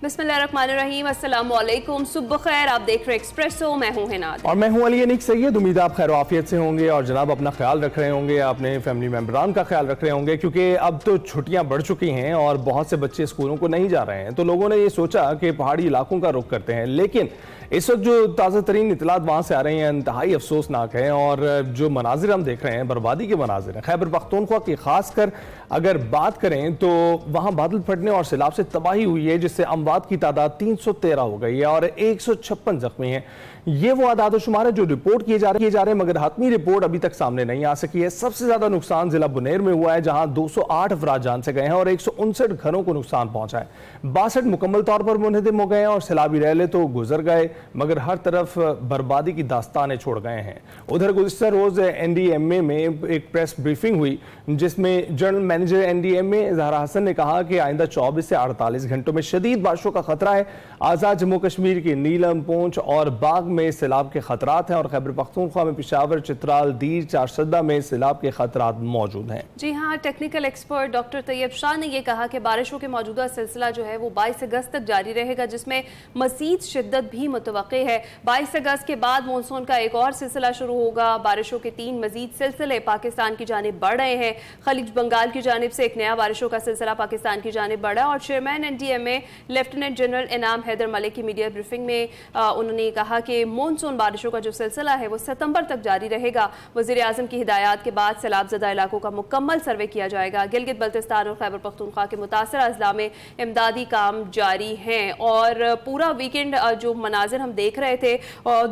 बिस्मिल्लाहिर्रहमानिर्रहीम, अस्सलाम वालेकुम, सुबह खैर। आप देख रहे एक्सप्रेसो, मैं हूं हिनाद और मैं हूं अली अनीक सैयद। उम्मीद आप खैर आफियत से होंगे और जनाब अपना ख्याल रख रहे होंगे, अपने फैमिली मेम्बरान का ख्याल रख रहे होंगे, क्योंकि अब तो छुट्टियां बढ़ चुकी हैं और बहुत से बच्चे स्कूलों को नहीं जा रहे हैं। तो लोगों ने ये सोचा कि पहाड़ी इलाकों का रुख करते हैं, लेकिन इस वक्त जो ताज़ा तरीन इतलात वहाँ से आ रही हैं इंतहाई अफसोसनाक है और जो मनाजिर हम देख रहे हैं बर्बादी के मनाजिर हैं। खैबर पख्तूनख्वा की खासकर अगर बात करें तो वहाँ बादल फटने और सैलाब से तबाही हुई है, जिससे अमवात की तादाद 313 हो गई है और 156 जख्मी हैं। ये वो आदाद शुमार है जो रिपोर्ट किए जा रहे हैं, मगर हतमी रिपोर्ट अभी तक सामने नहीं आ सकी है। सबसे ज्यादा नुकसान जिला बुनेर में हुआ है, जहां 208 अफराद जान से गए हैं और 159 घरों को नुकसान पहुंचा है। 62 मुकम्मल तौर पर मुनहदिम हो गए हैं और सैलाबी रैले तो गुजर गए, मगर हर तरफ बर्बादी की दास्तानें छोड़ गए हैं। उधर गुज़िश्ता रोज NDMA में एक प्रेस ब्रीफिंग हुई, जिसमें general manager NDMA Zahra Hasan ने कहा कि आइंदा 24 से 48 घंटों में शदीद बारिशों का खतरा है। आज़ाद जम्मू कश्मीर की नीलम, पूंछ और बाग में सैलाब के खतरात हैं और खैबर पख्तूनख्वा में पेशावर, चित्राल, दीर, चारसदा में सैलाब के खतरात मौजूद हैं। जी हाँ, technical expert doctor Tayyab Shah ने यह कहा कि बारिशों के मौजूदा सिलसिला जो है वो 22 अगस्त तक जारी रहेगा, जिसमें मजीद शिद्दत भी मुतवक्के है। 22 अगस्त के बाद मानसून का एक और सिलसिला शुरू होगा। बारिशों के 3 मजीद सिलसिले पाकिस्तान की जानिब बढ़ रहे हैं। खलीज बंगाल की जानिब से एक नया बारिशों का सिलसिला पाकिस्तान की जानिब बढ़ा और चेयरमैन NDMA लेफ्टिनेंट जनरल इनाम हैदर मलिक की मीडिया ब्रीफिंग में उन्होंने कहा कि मानसून बारिशों का जो सिलसिला है वो सितंबर तक जारी रहेगा। वज़ीर आज़म की हिदायत के बाद सैलाबज़दा इलाकों का मुकम्मल सर्वे किया जाएगा। गिलगित बल्तिस्तान और खैबर पख्तूनख्वा के मुतासरा अजला में इमदादी काम जारी हैं और पूरा वीकेंड जो मनाजिर हम देख रहे थे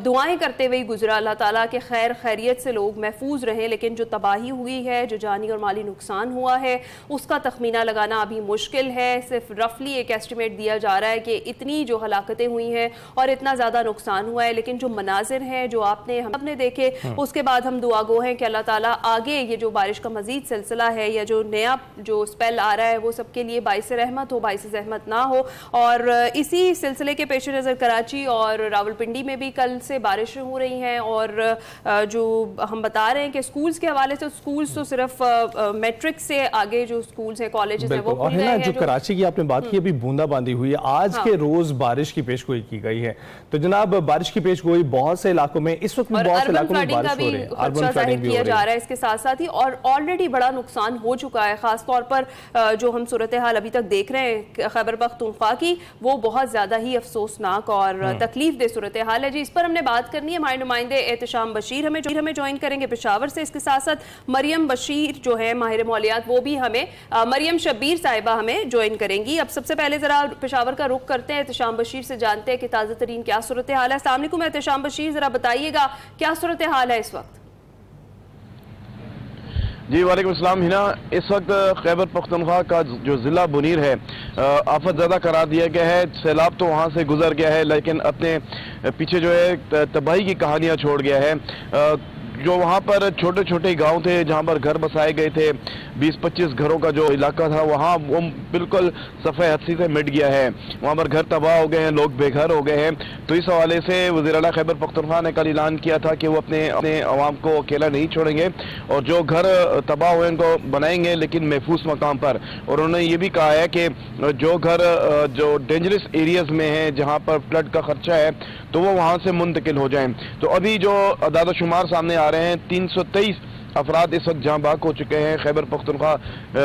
दुआएं करते हुए गुजरा। अल्लाह ताला के खैर खैरियत से लोग महफूज रहें, लेकिन जो तबाही हुई है, जो जानी और माली नुकसान हुआ है, उसका तखमीना लगाना अभी मुश्किल है। सिर्फ रफली एक एस्टिमेट दिया जा रहा है कि इतनी जो हलाकतें हुई हैं और इतना ज़्यादा नुकसान हुआ है, लेकिन जो मनाजिर हैं जो हमने देखे, उसके बाद हम दुआ गो हैं कि अल्लाह ताला आगे ये जो बारिश का मजीद सिलसिला है या जो नया जो स्पेल आ रहा है वो सबके लिए बाइस रहमत हो, बाइस ज़हमत ना हो। और इसी सिलसिले के पेश नज़र कराची और रावलपिंडी में भी कल से बारिशें हो रही हैं और जो हम बता रहे हैं कि स्कूल्स के हवाले से स्कूल्स तो सिर्फ मैट्रिक से आगे जो स्कूल्स हैं, कॉलेजेस हैं, वो खुल गए हैं। जो कराची की आपने बात की, अभी बूंदाबांदी हुई है, आज के रोज बारिश की पेशगोई की गई है। तो जनाब बारिश की पेशगोई बहुत से इलाकों में इस वक्त बहुत से इलाकों में बारिश हो रही है, अर्बन फ्लडिंग किया जा रहा है इसके साथ साथ ही, और ऑलरेडी बड़ा नुकसान हो चुका है। खास तौर पर जो हम सूरत हाल अभी तक देख रहे हैं खैबर पख्तूनख्वा की, वो बहुत ज्यादा ही अफसोसनाक और तकलीफ दे सूरत हाल है। जी, इस पर हमने बात करनी है। हमारे नुमाइंदे एहतशाम बशीर हमें ज्वाइन करेंगे पेशावर से। इसके साथ साथ मरियम बशीर जो है माहिर मौलियात, वो भी हमें मरियम शब्बीर साहिबा हमें ज्वाइन करेंगी। अब सबसे पहले जरा पेशावर का रुख करते हैं, एहतशाम बशीर से जानते हैं कि ताज़ा तरीन क्या सूरत हाल है। अस्सलाम वालेकुम एहतशाम बशीर, जरा बताइएगा क्या सूरत हाल है इस वक्त? जी वालेकुम अस्सलाम हिना। इस वक्त खैबर पख्तूनख्वा का जो ज़िला बुनीर है आफत ज़्यादा करार दिया गया है। सैलाब तो वहाँ से गुजर गया है, लेकिन अपने पीछे जो है तबाही की कहानियाँ छोड़ गया है। जो वहाँ पर छोटे छोटे गांव थे जहाँ पर घर बसाए गए थे, 20-25 घरों का जो इलाका था वहाँ वो बिल्कुल सफ़े हस्ती से मिट गया है। वहाँ पर घर तबाह हो गए हैं, लोग बेघर हो गए हैं। तो इस हवाले से वज़ीर आला खैबर पख्तूनख्वा ने कल ऐलान किया था कि वो अपने अवाम को अकेला नहीं छोड़ेंगे और जो घर तबाह हुए उनको बनाएंगे, लेकिन महफूज मकाम पर। और उन्होंने ये भी कहा है कि जो घर जो डेंजरस एरियाज में हैं, जहाँ पर फ्लड का खर्चा है, तो वो वहाँ से मुंतकिल हो जाएं। तो अभी जो अदाद शुमार सामने आ रहे हैं, 323 अफराद इस वक्त जहाँ बाग हो चुके हैं। खैबर पख्तूनख्वा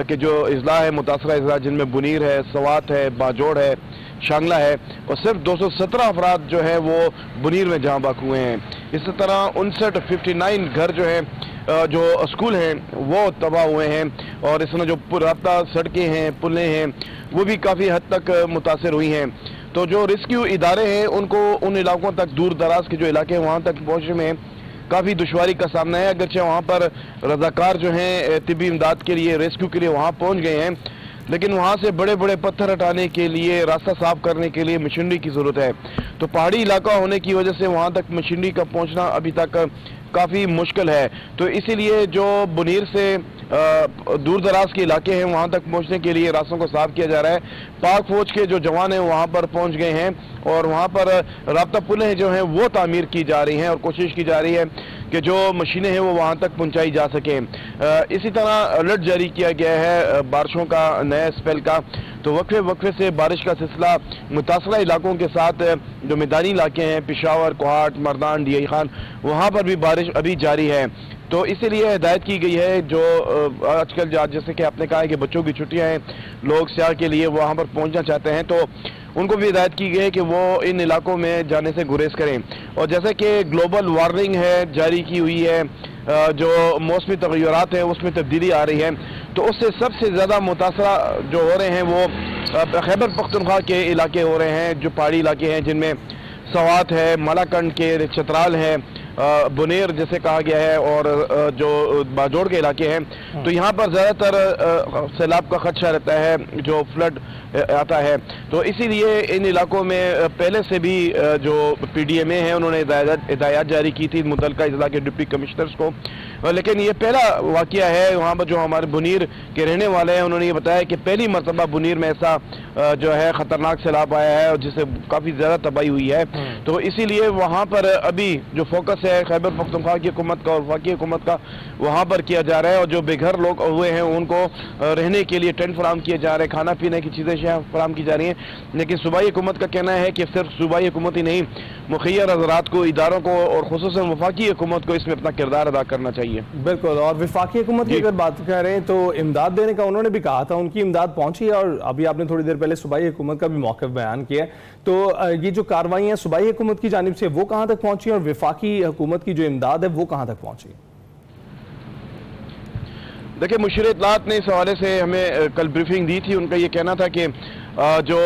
के जो अजला है, मुतासरा अजला, जिनमें बुनीर है, सवात है, बाजोड़ है, शांगला है, और सिर्फ 217 अफराद जो है वो बुनीर में जहाँ बाग हुए हैं। इसी तरह 59 घर जो है जो स्कूल हैं वो तबाह हुए हैं, और इसमें जो राब्ता सड़कें हैं, पुलें हैं, वो भी काफ़ी हद तक मुतासर हुई हैं। तो जो रेस्क्यू इदारे हैं उनको उन इलाकों तक, दूर दराज के जो इलाके हैं वहाँ तक पहुँचने में काफ़ी दुश्वारी का सामना है। अगरचे वहाँ पर रजाकार जो हैं तिब्बी इमदाद के लिए, रेस्क्यू के लिए वहाँ पहुँच गए हैं, लेकिन वहाँ से बड़े बड़े पत्थर हटाने के लिए, रास्ता साफ करने के लिए मशीनरी की ज़रूरत है। तो पहाड़ी इलाका होने की वजह से वहाँ तक मशीनरी का पहुँचना अभी तक काफ़ी मुश्किल है। तो इसीलिए जो बुनीर से दूर दराज के इलाके हैं वहाँ तक पहुँचने के लिए रास्तों को साफ किया जा रहा है। पाक फौज के जो जवान हैं वहाँ पर पहुँच गए हैं और वहाँ पर राब्ता पुलें जो हैं वो तामीर की जा रही हैं और कोशिश की जा रही है कि जो मशीनें हैं वो वहाँ तक पहुँचाई जा सकें। इसी तरह अलर्ट जारी किया गया है बारिशों का, नया स्पेल का, तो वक्फे वक्फे से बारिश का सिलसिला मुतासरा इलाकों के साथ जो मैदानी इलाके हैं, पेशावर, कोहाट, मर्दान, डीआई खान, वहाँ पर भी बारिश अभी जारी है। तो इसीलिए हिदायत की गई है जो आजकल जैसे कि आपने कहा है कि बच्चों की छुट्टियां हैं, लोग सयाह के लिए वहाँ पर पहुँचना चाहते हैं, तो उनको भी हिदायत की गई है कि वो इन इलाकों में जाने से गुरेज करें। और जैसे कि ग्लोबल वार्मिंग है जारी की हुई है, जो मौसमी तग़य्युरात हैं उसमें तब्दीली आ रही है, तो उससे सबसे ज़्यादा मुतासरा जो हो रहे हैं वो खैबर पख्तूनख्वा के इलाके हो रहे हैं, जो पहाड़ी इलाके हैं जिनमें सवात है, मलाकंड के चतराल है, बुनेर जैसे कहा गया है, और जो बाजोड़ के इलाके हैं, तो यहाँ पर ज़्यादातर सैलाब का खदशा रहता है, जो फ्लड आता है। तो इसीलिए इन इलाकों में पहले से भी जो PDMA हैं उन्होंने हिदायत जारी की थी मुतल्लिका इज़ला के डिप्टी कमिश्नर्स को, लेकिन ये पहला वाक़या है। वहाँ पर जो हमारे बुनीर के रहने वाले हैं उन्होंने ये बताया कि पहली मरतबा बुनीर में ऐसा जो है ख़तरनाक सैलाब आया है और जिससे काफ़ी ज़्यादा तबाही हुई है। तो इसीलिए वहाँ पर अभी जो फोकस है खैबर पख्तूनख्वा की हुकूमत का और वफाकी हुकूमत का वहाँ पर किया जा रहा है, और जो बेघर लोग हुए हैं उनको रहने के लिए टेंट फराम किए जा रहे हैं, खाना पीने की चीज़ें फराम की जा रही हैं। लेकिन सूबाई हुकूमत का कहना है कि सिर्फ सूबाई हुकूमत ही नहीं, मुखियर हज़रात को, इदारों को और खुसूसन वफाकी हुकूमत को इसमें अपना किरदार अदा करना चाहिए। बिल्कुल। और वफाकी हुकूमत की अगर बात करें तो इमदाद देने का उन्होंने भी कहा था, उनकी इमदाद पहुंची है, और अभी आपने थोड़ी देर पहले सूबाई हुकूमत का भी मौक़िफ़ बयान किया। तो ये जो कार्रवाइयाँ सूबाई हुकूमत की जानिब से वो कहाँ तक पहुंची और वफाकी हुकूमत की जो इमदाद है वो कहाँ तक पहुंची? देखिए, मुशीर इत्तलात ने इस हवाले से हमें कल ब्रीफिंग दी थी। उनका ये कहना था कि जो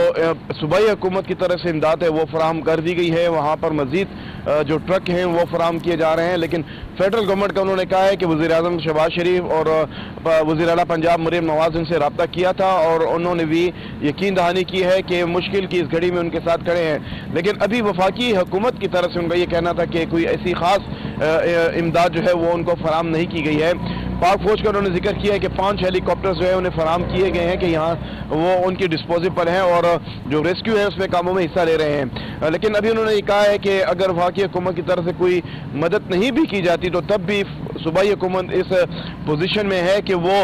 सूबाई हुकूमत की तरफ से इमदाद है वो फराहम कर दी गई है, वहाँ पर मज़ीद जो ट्रक हैं वो फराहम किए जा रहे हैं। लेकिन फेडरल गवर्नमेंट का उन्होंने कहा है कि वज़ीर-ए-आज़म शहबाज शरीफ और वज़ीर आला पंजाब मरीम नवाज उनसे रब्ता किया था, और उन्होंने भी यकीन दहानी की है कि मुश्किल की इस घड़ी में उनके साथ खड़े हैं। लेकिन अभी वफाकी हुकूमत की तरफ से उनका ये कहना था कि कोई ऐसी ख़ास इमदाद जो है वो उनको फराहम नहीं की गई है। पाक फौज का उन्होंने जिक्र किया है कि 5 हेलीकॉप्टर्स जो है उन्हें फराहम किए गए हैं कि यहाँ वो उनकी डिस्पोजल पर हैं और जो रेस्क्यू है उसमें कामों में हिस्सा ले रहे हैं। लेकिन अभी उन्होंने ये कहा है कि अगर वफाकी हुकूमत की तरफ से कोई मदद नहीं भी की जाती तो तब भी सूबाई हुकूमत इस पोजीशन में है कि वो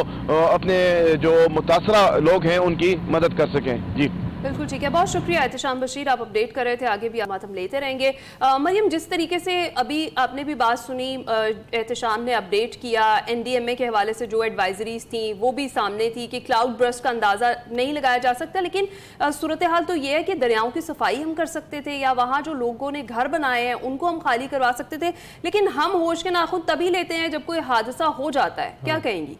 अपने जो मुतासरा लोग हैं उनकी मदद कर सकें। जी बिल्कुल ठीक है, बहुत शुक्रिया एहतिशाम बशीर, आप अपडेट कर रहे थे, आगे भी हम लेते रहेंगे। मरियम, जिस तरीके से अभी आपने भी बात सुनी, एहतिशाम ने अपडेट किया, NDMA के हवाले से जो एडवाइजरीज थी वो भी सामने थी कि क्लाउड ब्रस्ट का अंदाज़ा नहीं लगाया जा सकता, लेकिन सूरत हाल तो ये है कि दरियाओं की सफाई हम कर सकते थे, या वहाँ जो लोगों ने घर बनाए हैं उनको हम खाली करवा सकते थे, लेकिन हम होश के नाखून तभी लेते हैं जब कोई हादसा हो जाता है। क्या कहेंगी?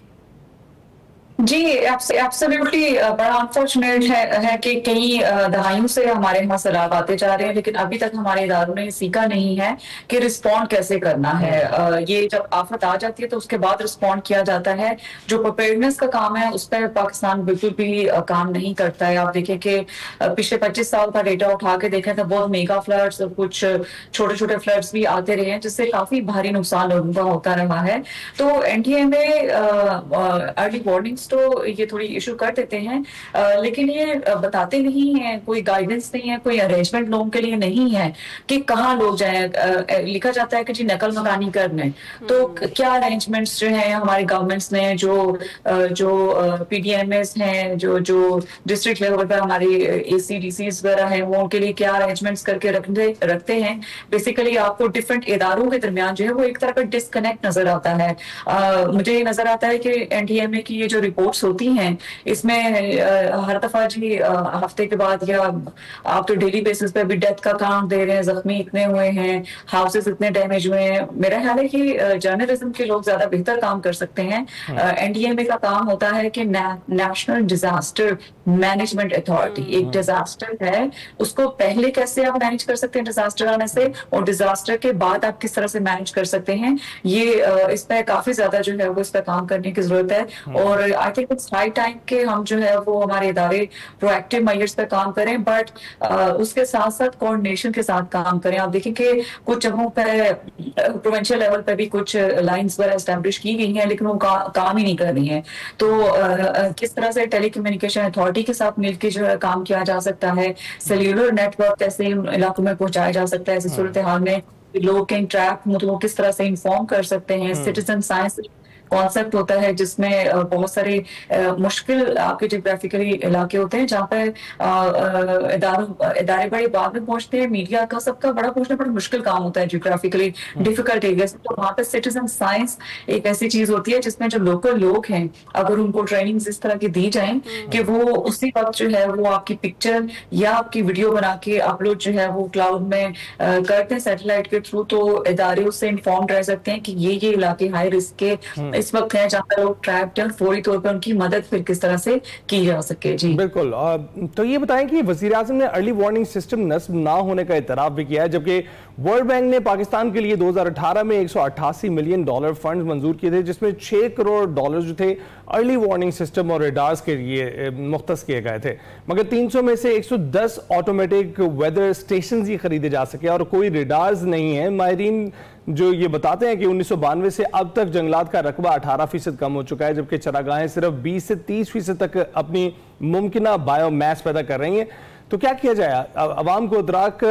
जी एब्सोल्युटली, बड़ा अनफॉर्चुनेट है कि कई दहाइयों से हमारे यहाँ सैलाब आते जा रहे हैं, लेकिन अभी तक हमारे इदारों ने सीखा नहीं है कि रिस्पॉन्ड कैसे करना है। ये जब आफत आ जाती है तो उसके बाद रिस्पॉन्ड किया जाता है। जो प्रिपेयर्डनेस का काम है उस पर पाकिस्तान बिल्कुल भी काम नहीं करता है। आप देखें कि पिछले 25 साल का डेटा उठा के देखें तो बहुत मेगा फ्लड्स और कुछ छोटे छोटे फ्लड्स भी आते रहे हैं, जिससे काफी भारी नुकसान लोगों का होता रहा है। तो NDMA अर्ली वार्निंग्स तो ये थोड़ी इशू कर देते हैं, लेकिन ये बताते नहीं है, कोई गाइडेंस नहीं है, कोई अरेंजमेंट लोगों के लिए नहीं है कि कहाँ लोग जाएं। लिखा जाता है कि जी नकल मकानी करने, तो क्या अरेंजमेंट्स जो है हमारे गवर्नमेंट्स ने, जो PDMAs हैं, जो डिस्ट्रिक्ट लेवल पर हमारी ACDCs वगैरह हैं, वो उनके लिए क्या अरेंजमेंट्स करके रखते हैं। बेसिकली आपको डिफरेंट इदारों के दरमियान जो है वो एक तरह का डिस्कनेक्ट नजर आता है। मुझे ये नजर आता है कि NDMA की ये जो रिपोर्ट्स होती हैं इसमें हर दफा जी हफ्ते के बाद या आप तो डेली बेसिस पे भी डेथ का काउंट दे रहे हैं, जख्मी इतने हुए हैं, हाउसेस इतने डैमेज हुए हैं। मेरा ख्याल है कि जर्नलिज्म के लोग ज्यादा बेहतर काम कर सकते हैं। NDMA का काम होता है कि नेशनल डिजास्टर मैनेजमेंट अथॉरिटी, एक डिजास्टर है उसको पहले कैसे आप मैनेज कर सकते हैं डिजास्टर आने से, और डिजास्टर के बाद आप किस तरह से मैनेज कर सकते हैं। ये इस पर काफी ज्यादा जो है वो इस पर काम करने की जरूरत है। और I think it's high time के हम जो है वो हमारे इदारे प्रोएक्टिव मेजर्स पे काम करें, बट उसके साथ साथ कोऑर्डिनेशन के साथ काम करें। आप देखें कि कुछ जगहों पर प्रोविंशियल लेवल पे भी कुछ लाइंस वगैरह एस्टैब्लिश की गई हैं, लेकिन वो काम ही नहीं कर रही हैं। तो किस तरह से टेलीकम्युनिकेशन अथॉरिटी के साथ मिलकर जो है काम किया जा सकता है, सेल्यूलर नेटवर्क ऐसे इलाकों में पहुंचाया जा सकता है ऐसी सूरत हाल में, लोग कहीं ट्रैप मतलब किस तरह से इंफॉर्म कर सकते हैं। सिटीजन साइंस कॉन्सेप्ट होता है जिसमें बहुत सारे मुश्किल आपके जियोग्राफिकली इलाके होते हैं जहाँ पे इदारे बड़े बाद में पहुंचते हैं, मीडिया का सबका बड़ा पहुंचना बड़ा मुश्किल काम होता है जियोग्राफिकली डिफिकल्ट एरिया से। तो वहाँ पे सिटीजन साइंस एक ऐसी चीज होती है जिसमें जो लोकल लोग हैं अगर उनको ट्रेनिंग इस तरह की दी जाए कि वो उसी वक्त जो है वो आपकी पिक्चर या आपकी वीडियो बना के अपलोड जो है वो क्लाउड में करते हैं सैटेलाइट के थ्रू, तो इदारे उससे इन्फॉर्म रह सकते हैं कि ये इलाके हाई रिस्क के इस वक्त है जहाँ पर लोग ट्रैप्ड हैं, फौरी तौर पर उनकी मदद फिर किस तरह से की जा सके। जी बिल्कुल। तो ये बताएं कि वज़ीर आज़म ने अर्ली वार्निंग सिस्टम नस्ब ना होने का इतराफ भी किया है, जबकि वर्ल्ड बैंक ने पाकिस्तान के लिए 2018 में $188 मिलियन फंड मंजूर किए थे, जिसमें $6 करोड़ जो थे अर्ली वार्निंग सिस्टम और रेडार्स के लिए मुख्तस किए गए थे। मगर 300 में से 110 ऑटोमेटिक वेदर स्टेशन ही खरीदे जा सके और कोई रेडार्स नहीं है। माहिरीन जो ये बताते हैं कि 1992 से अब तक जंगलात का रकबा 18% कम हो चुका है, जबकि चरागाहें सिर्फ 20 से 30% तक अपनी मुमकिना बायोमास पैदा कर रही हैं। तो क्या किया जाए, अवाम को इदराक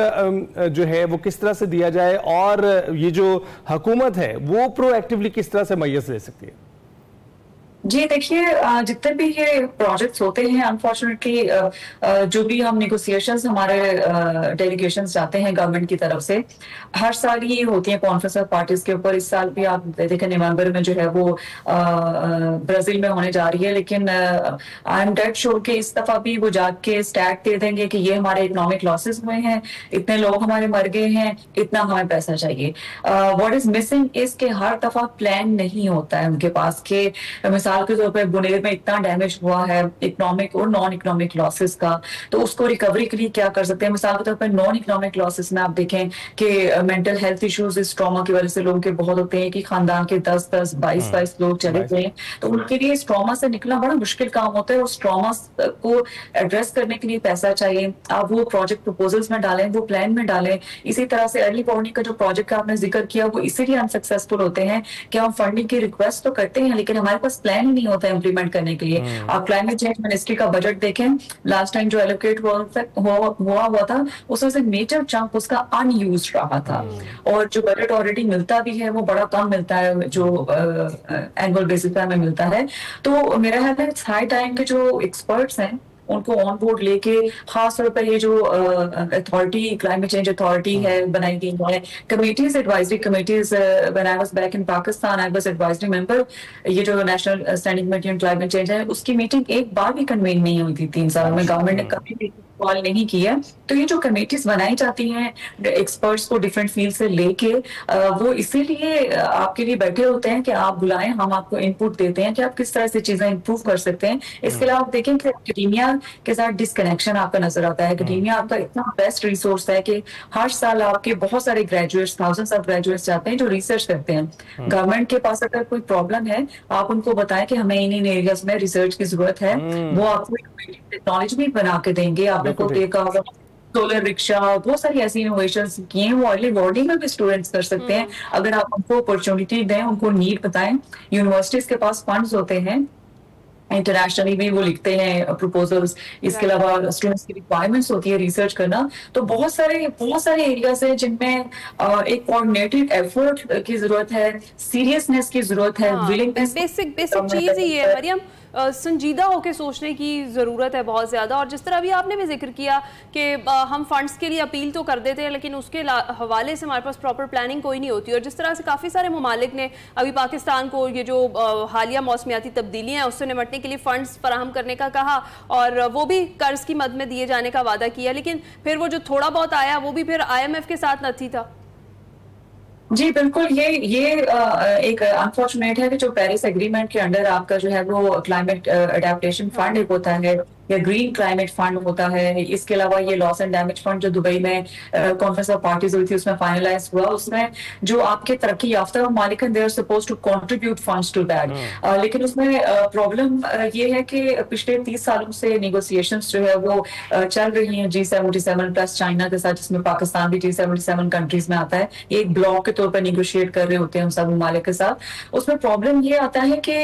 जो है वो किस तरह से दिया जाए और ये जो हुकूमत है वो प्रोएक्टिवली किस तरह से मैय्यस ले सकती है? जी देखिए, जितने भी ये प्रोजेक्ट्स होते हैं अनफॉर्चुनेटली जो भी हम नेगोशिएशंस हमारे डेलीगेशंस जाते हैं गवर्नमेंट की तरफ से, हर साल ही होती हैं कॉन्फ्रेंस ऑफ पार्टीज के ऊपर। इस साल भी आप देखें नवंबर में जो है वो ब्राजील में होने जा रही है, लेकिन आई एम डेड श्योर कि इस दफा भी वो जाके स्टैट दे देंगे कि ये हमारे इकोनॉमिक लॉसेस हुए हैं, इतने लोग हमारे मर गए हैं, इतना हमें पैसा चाहिए। व्हाट इज मिसिंग इज के हर दफा प्लान नहीं होता है उनके पास के मिसाल के तौर पर बुनेर में इतना डैमेज हुआ है इकोनॉमिक और नॉन इकोनॉमिक लॉसेस का, तो उसको रिकवरी के लिए क्या कर सकते हैं। मिसाल के तौर पर नॉन इकोनॉमिक लॉसेस में आप देखें कि मेंटल हेल्थ इश्यूज इस ट्रॉमा की वजह से लोगों के बहुत होते हैं कि खानदान के 10-10, 22-22 लोग चले गए, तो उनके लिए इस ट्रॉमा से निकलना बड़ा मुश्किल काम होता है। उस ट्रॉमा को एड्रेस करने के लिए पैसा चाहिए, आप वो प्रोजेक्ट प्रपोजल्स में डालें, वो प्लान में डालें। इसी तरह से अर्ली वार्निंग का जो प्रोजेक्ट का आपने जिक्र किया वो इसीलिए अनसक्सेसफुल होते हैं कि हम फंडिंग की रिक्वेस्ट तो करते हैं लेकिन हमारे पास प्लान ही नहीं होता है इम्प्लीमेंट करने के लिए। आप क्लाइमेट चेंज मिनिस्ट्री का बजट देखें, लास्ट टाइम जो एलोकेट हुआ था उसमें से मेजर चंक उसका अनयूज रहा था, और जो बजट ऑलरेडी मिलता भी है वो बड़ा कम मिलता है जो एनुअल बेसिस पे हमें मिलता है। तो मेरा ख्याल है इट्स हाई टाइम के जो एक्सपर्ट्स हैं उनको ऑन बोर्ड लेके, खास तौर पर ये जो अथॉरिटी क्लाइमेट चेंज अथॉरिटी है बनाई गई है, committees advisory committees, when I was back in Pakistan I was advisory member, ये जो national standing committee on climate change है उसकी मीटिंग एक बार भी कन्वीन नहीं हुई थी 3 साल में, गवर्नमेंट ने कभी भी कॉल नहीं किया। तो ये जो कमेटीज बनाई जाती हैं एक्सपर्ट्स को डिफरेंट फील्ड से लेके, वो इसीलिए आपके लिए बैठे होते हैं कि आप बुलाएं, हम आपको इनपुट देते हैं कि आप किस तरह से चीजें इंप्रूव कर सकते हैं। इसके अलावा आप देखें कि एकेडेमिया के साथ डिस्कनेक्शन आपका नजर आता है। एकेडेमिया आपका इतना बेस्ट रिसोर्स है कि हर साल आपके बहुत सारे ग्रेजुएट्स, थाउजेंड्स ऑफ ग्रेजुएट्स जाते हैं जो रिसर्च करते हैं। गवर्नमेंट के पास अगर कोई प्रॉब्लम है आप उनको बताएं कि हमें इन एरियाज में रिसर्च की जरूरत है, वो आपको टेक्नोलॉजी भी बना के देंगे। आपने को देखा होगा सोलर रिक्शा, बहुत सारी ऐसी इनोवेशंस किए हैं वो अर्ली वार्निंग में भी स्टूडेंट्स कर सकते हैं अगर आप उनको अपॉर्चुनिटी दें, उनको नीड बताएं। यूनिवर्सिटीज के पास फंड्स होते हैं, इंटरनेशनली भी वो लिखते हैं प्रपोजल्स। इसके अलावा स्टूडेंट्स की रिक्वायरमेंट्स होती है रिसर्च करना। तो बहुत सारे एरियाज हैं जिनमें एक कोऑर्डिनेटेड एफर्ट की जरूरत है, सीरियसनेस की जरूरत है, विलिंगनेस। बेसिक चीज ही है मरियम, संजीदा होकर सोचने की ज़रूरत है बहुत ज़्यादा। और जिस तरह अभी आपने भी जिक्र किया कि हम फंड्स के लिए अपील तो कर देते हैं लेकिन उसके हवाले से हमारे पास प्रॉपर प्लानिंग कोई नहीं होती। और जिस तरह से काफ़ी सारे ममालिक ने अभी पाकिस्तान को ये जो हालिया मौसमियाती तब्दीलियाँ हैं उससे निपटने के लिए फ़ंड्स फराहम करने का कहा और वो भी कर्ज की मद में दिए जाने का वादा किया, लेकिन फिर वो जो थोड़ा बहुत आया वो भी फिर IMF के साथ नहीं था। जी बिल्कुल, ये एक अनफॉर्चुनेट है कि जो पेरिस एग्रीमेंट के अंडर आपका जो है वो क्लाइमेट अडेप्टेशन फंड एक होता है या ग्रीन क्लाइमेट फंड होता है। इसके अलावा ये लॉस एंड डैमेज फंड जो दुबई में कॉन्फ्रेंस ऑफ पार्टीज हुई थी उसमें फाइनलाइज हुआ, उसमें जो आपके तरक्की याफ्ता ममालिक they are supposed to contribute funds to that. लेकिन उसमें प्रॉब्लम ये है कि पिछले 30 सालों से नेगोशिएशंस जो है वो चल रही हैं G77 प्लस चाइना के साथ, जिसमें पाकिस्तान भी G77 कंट्रीज में आता है। ये एक ब्लॉक के तौर पर निगोशिएट कर रहे होते हैं हम सब ममालिक के साथ। उसमें प्रॉब्लम ये आता है कि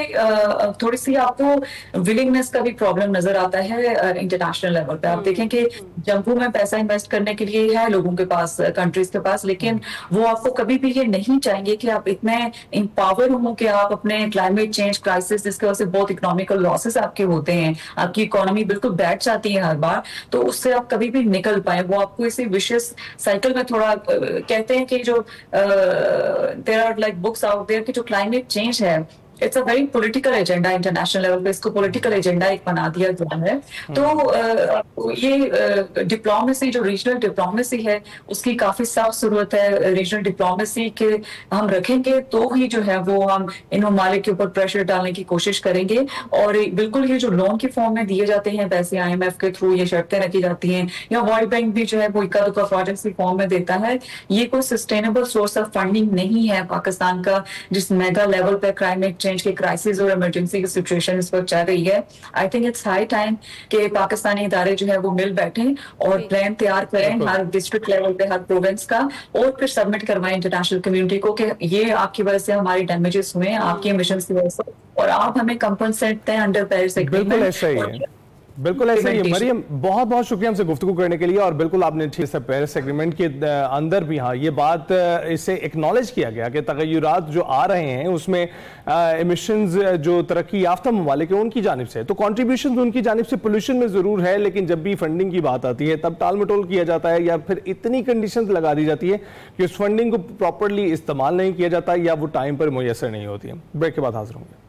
थोड़ी सी आपको विलिंगनेस का भी प्रॉब्लम नजर आता है है इंटरनेशनल लेवल पे। आप देखें कि जम्मू में पैसा इन्वेस्ट करने के लिए है लोगों के पास, कंट्रीज के पास, लेकिन वो आपको कभी भी ये नहीं चाहेंगे कि आप इतने एम्पावर हो कि आप अपने क्लाइमेट चेंज क्राइसिस, जिसकी वजह से बहुत इकोनॉमिकल लॉसेस आपके होते हैं, आपकी इकोनॉमी बिल्कुल बैठ जाती है हर बार, तो उससे आप कभी भी निकल पाए। वो आपको इसी विशियस साइकिल में थोड़ा कहते हैं कि जो there are like books out there कि जो क्लाइमेट चेंज है it's a very political agenda, international level पे इसको पॉलिटिकल एजेंडा एक बना दिया गया है। तो ये डिप्लोमेसी, जो रीजनल डिप्लोमेसी है, उसकी काफी साफ जरूरत है। रीजनल डिप्लोमेसी के हम रखेंगे तो ही जो है वो हम इन ममालिक के ऊपर प्रेशर डालने की कोशिश करेंगे। और बिल्कुल ये जो लोन के फॉर्म में दिए जाते हैं पैसे, IMF के थ्रू ये शर्तें रखी जाती हैं, या वर्ल्ड बैंक भी जो है वो इक्का दुक्का प्रोजेक्ट के फॉर्म में देता है, ये कोई सस्टेनेबल सोर्स ऑफ फंडिंग नहीं है पाकिस्तान का, जिस मेगा लेवल पे क्लाइमेट चेंज की क्राइसिस और इमरजेंसी की सिचुएशन इस वक्त चल रही है। I think it's high time कि पाकिस्तानी इदारे जो है वो मिल बैठे और प्लान तैयार करें हर डिस्ट्रिक्ट लेवल पे, हर प्रोविंस का, और फिर सबमिट करवाएं इंटरनेशनल कम्युनिटी को कि ये आपकी वजह से हमारी डैमेजेस हुए हैं, आपकी एमिशंस की वजह से, और आप हमें कंपनसेट दें अंडर पेरिस एग्रीमेंट। बिल्कुल ऐसा ही है, बिल्कुल ऐसा ही है। मरियम, बहुत बहुत शुक्रिया हमसे गुफ्तगू करने के लिए। और बिल्कुल आपने ठीक से पेरिस एग्रीमेंट के अंदर भी हाँ ये बात इसे एक्नॉलेज किया गया कि तगय्युरात जो आ रहे हैं उसमें एमिशंस जो तरक्की याफ्ता ममालिक है उनकी जानिब से, तो कॉन्ट्रीब्यूशन उनकी जानिब से पोल्यूशन में ज़रूर है, लेकिन जब भी फंडिंग की बात आती है तब टाल मटोल किया जाता है, या फिर इतनी कंडीशन लगा दी जाती है कि उस फंडिंग को प्रॉपरली इस्तेमाल नहीं किया जाता, या वो टाइम पर मुयसर नहीं होती है। ब्रेक के बाद हाजिर होंगे।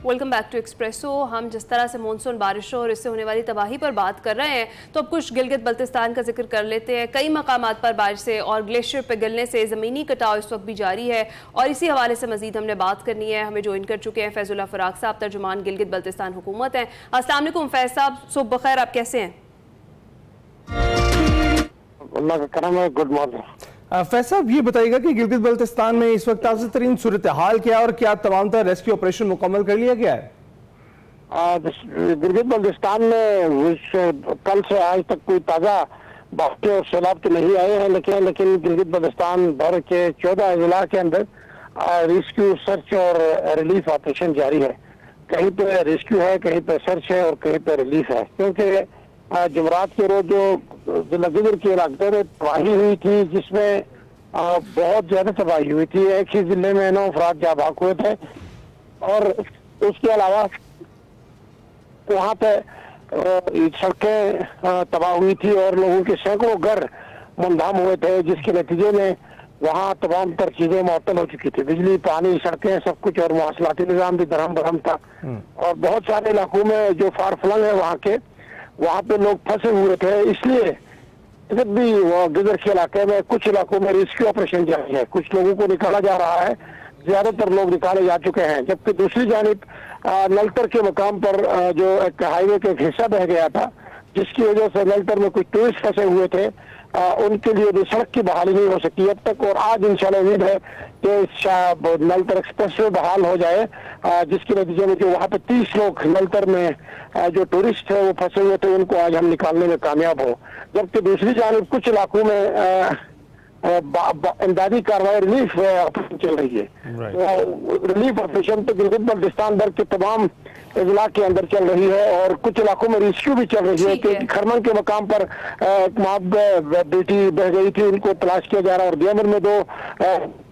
Welcome back to Expresso. हम जिस तरह से मानसून बारिशों और इससे होने वाली तबाही पर बात कर रहे हैं, तो अब कुछ गिलगित बल्तिस्तान का जिक्र कर लेते हैं। कई मकामात पर बारिश से और ग्लेशियर पिघलने से ज़मीनी कटाव इस वक्त भी जारी है, और इसी हवाले से मजीद हमने बात करनी है। हमें ज्वाइन कर चुके हैं फैजुल्लाह फराक साहब, तर्जुमान गिलगित बल्तिस्तान हुकूमत हैं। अस्सलाम वालेकुम फैज साहब, सुबह बखैर, आप कैसे हैं? अल्लाह का करम है, गुड मॉर्निंग। फैज साहब, ये बताइएगा कि गिलगित बल्तिस्तान में इस वक्त ताज़ा तरीन सूरत हाल क्या है, और क्या तमाम तरह रेस्क्यू ऑपरेशन मुकम्मल कर लिया गया है? गिलगित बल्तिस्तान में कल से आज तक कोई ताज़ा बाढ़ और सैलाब तो नहीं आए हैं, लेकिन गिलगित बल्तिस्तान भर के 14 जिला के अंदर रेस्क्यू, सर्च और रिलीफ ऑपरेशन जारी है। कहीं पे रेस्क्यू है, कहीं पे सर्च है और कहीं पे रिलीफ है, क्योंकि जुमरात के रोज जो जिला गिदर के इलाके में तबाही हुई थी, जिसमें बहुत ज्यादा तबाही हुई थी। एक ही जिले में 9 अफराद जा भाग हुए थे, और उसके अलावा वहाँ पे सड़कें तबाह हुई थी और लोगों के सैकड़ों घर मुंधाम हुए थे, जिसके नतीजे में वहाँ तमाम तर चीजें मुअत्तल हो चुकी थी, बिजली, पानी, सड़कें, सब कुछ, और मवासलाती निज़ाम भी दरहम बरहम था। और बहुत सारे इलाकों में जो फार फ्लंग है वहाँ के, वहाँ पे लोग फंसे हुए थे। इसलिए जब भी गिदर के इलाके में कुछ इलाकों में रेस्क्यू ऑपरेशन जारी है, कुछ लोगों को निकाला जा रहा है, ज्यादातर लोग निकाले जा चुके हैं। जबकि दूसरी जानिब नलतर के मकाम पर जो एक हाईवे का एक हिस्सा बह गया था, जिसकी वजह से नलतर में कुछ टूरिस्ट फंसे हुए थे, उनके लिए भी सड़क की बहाली नहीं हो सकी अब तक। और आज इंशाल्लाह उम्मीद है कि नलतर एक्सप्रेस वे बहाल हो जाए, जिसके नतीजे में जो वहाँ पे 30 लोग नलतर में जो टूरिस्ट है वो फंसे हुए थे, उनको आज हम निकालने में कामयाब हो। जबकि दूसरी जानिब कुछ इलाकों में इमदादी कार्रवाई, रिलीफ ऑपरेशन चल रही है। तो रिलीफ ऑपरेशन तो गिलगित बल्तिस्तान भर के तमाम इजला के अंदर चल रही है, और कुछ इलाकों में रेस्क्यू भी चल रही है, क्योंकि खरमन के मकाम पर माँ बेटी बह गई थी, उनको तलाश किया जा रहा है, और दियामर में 2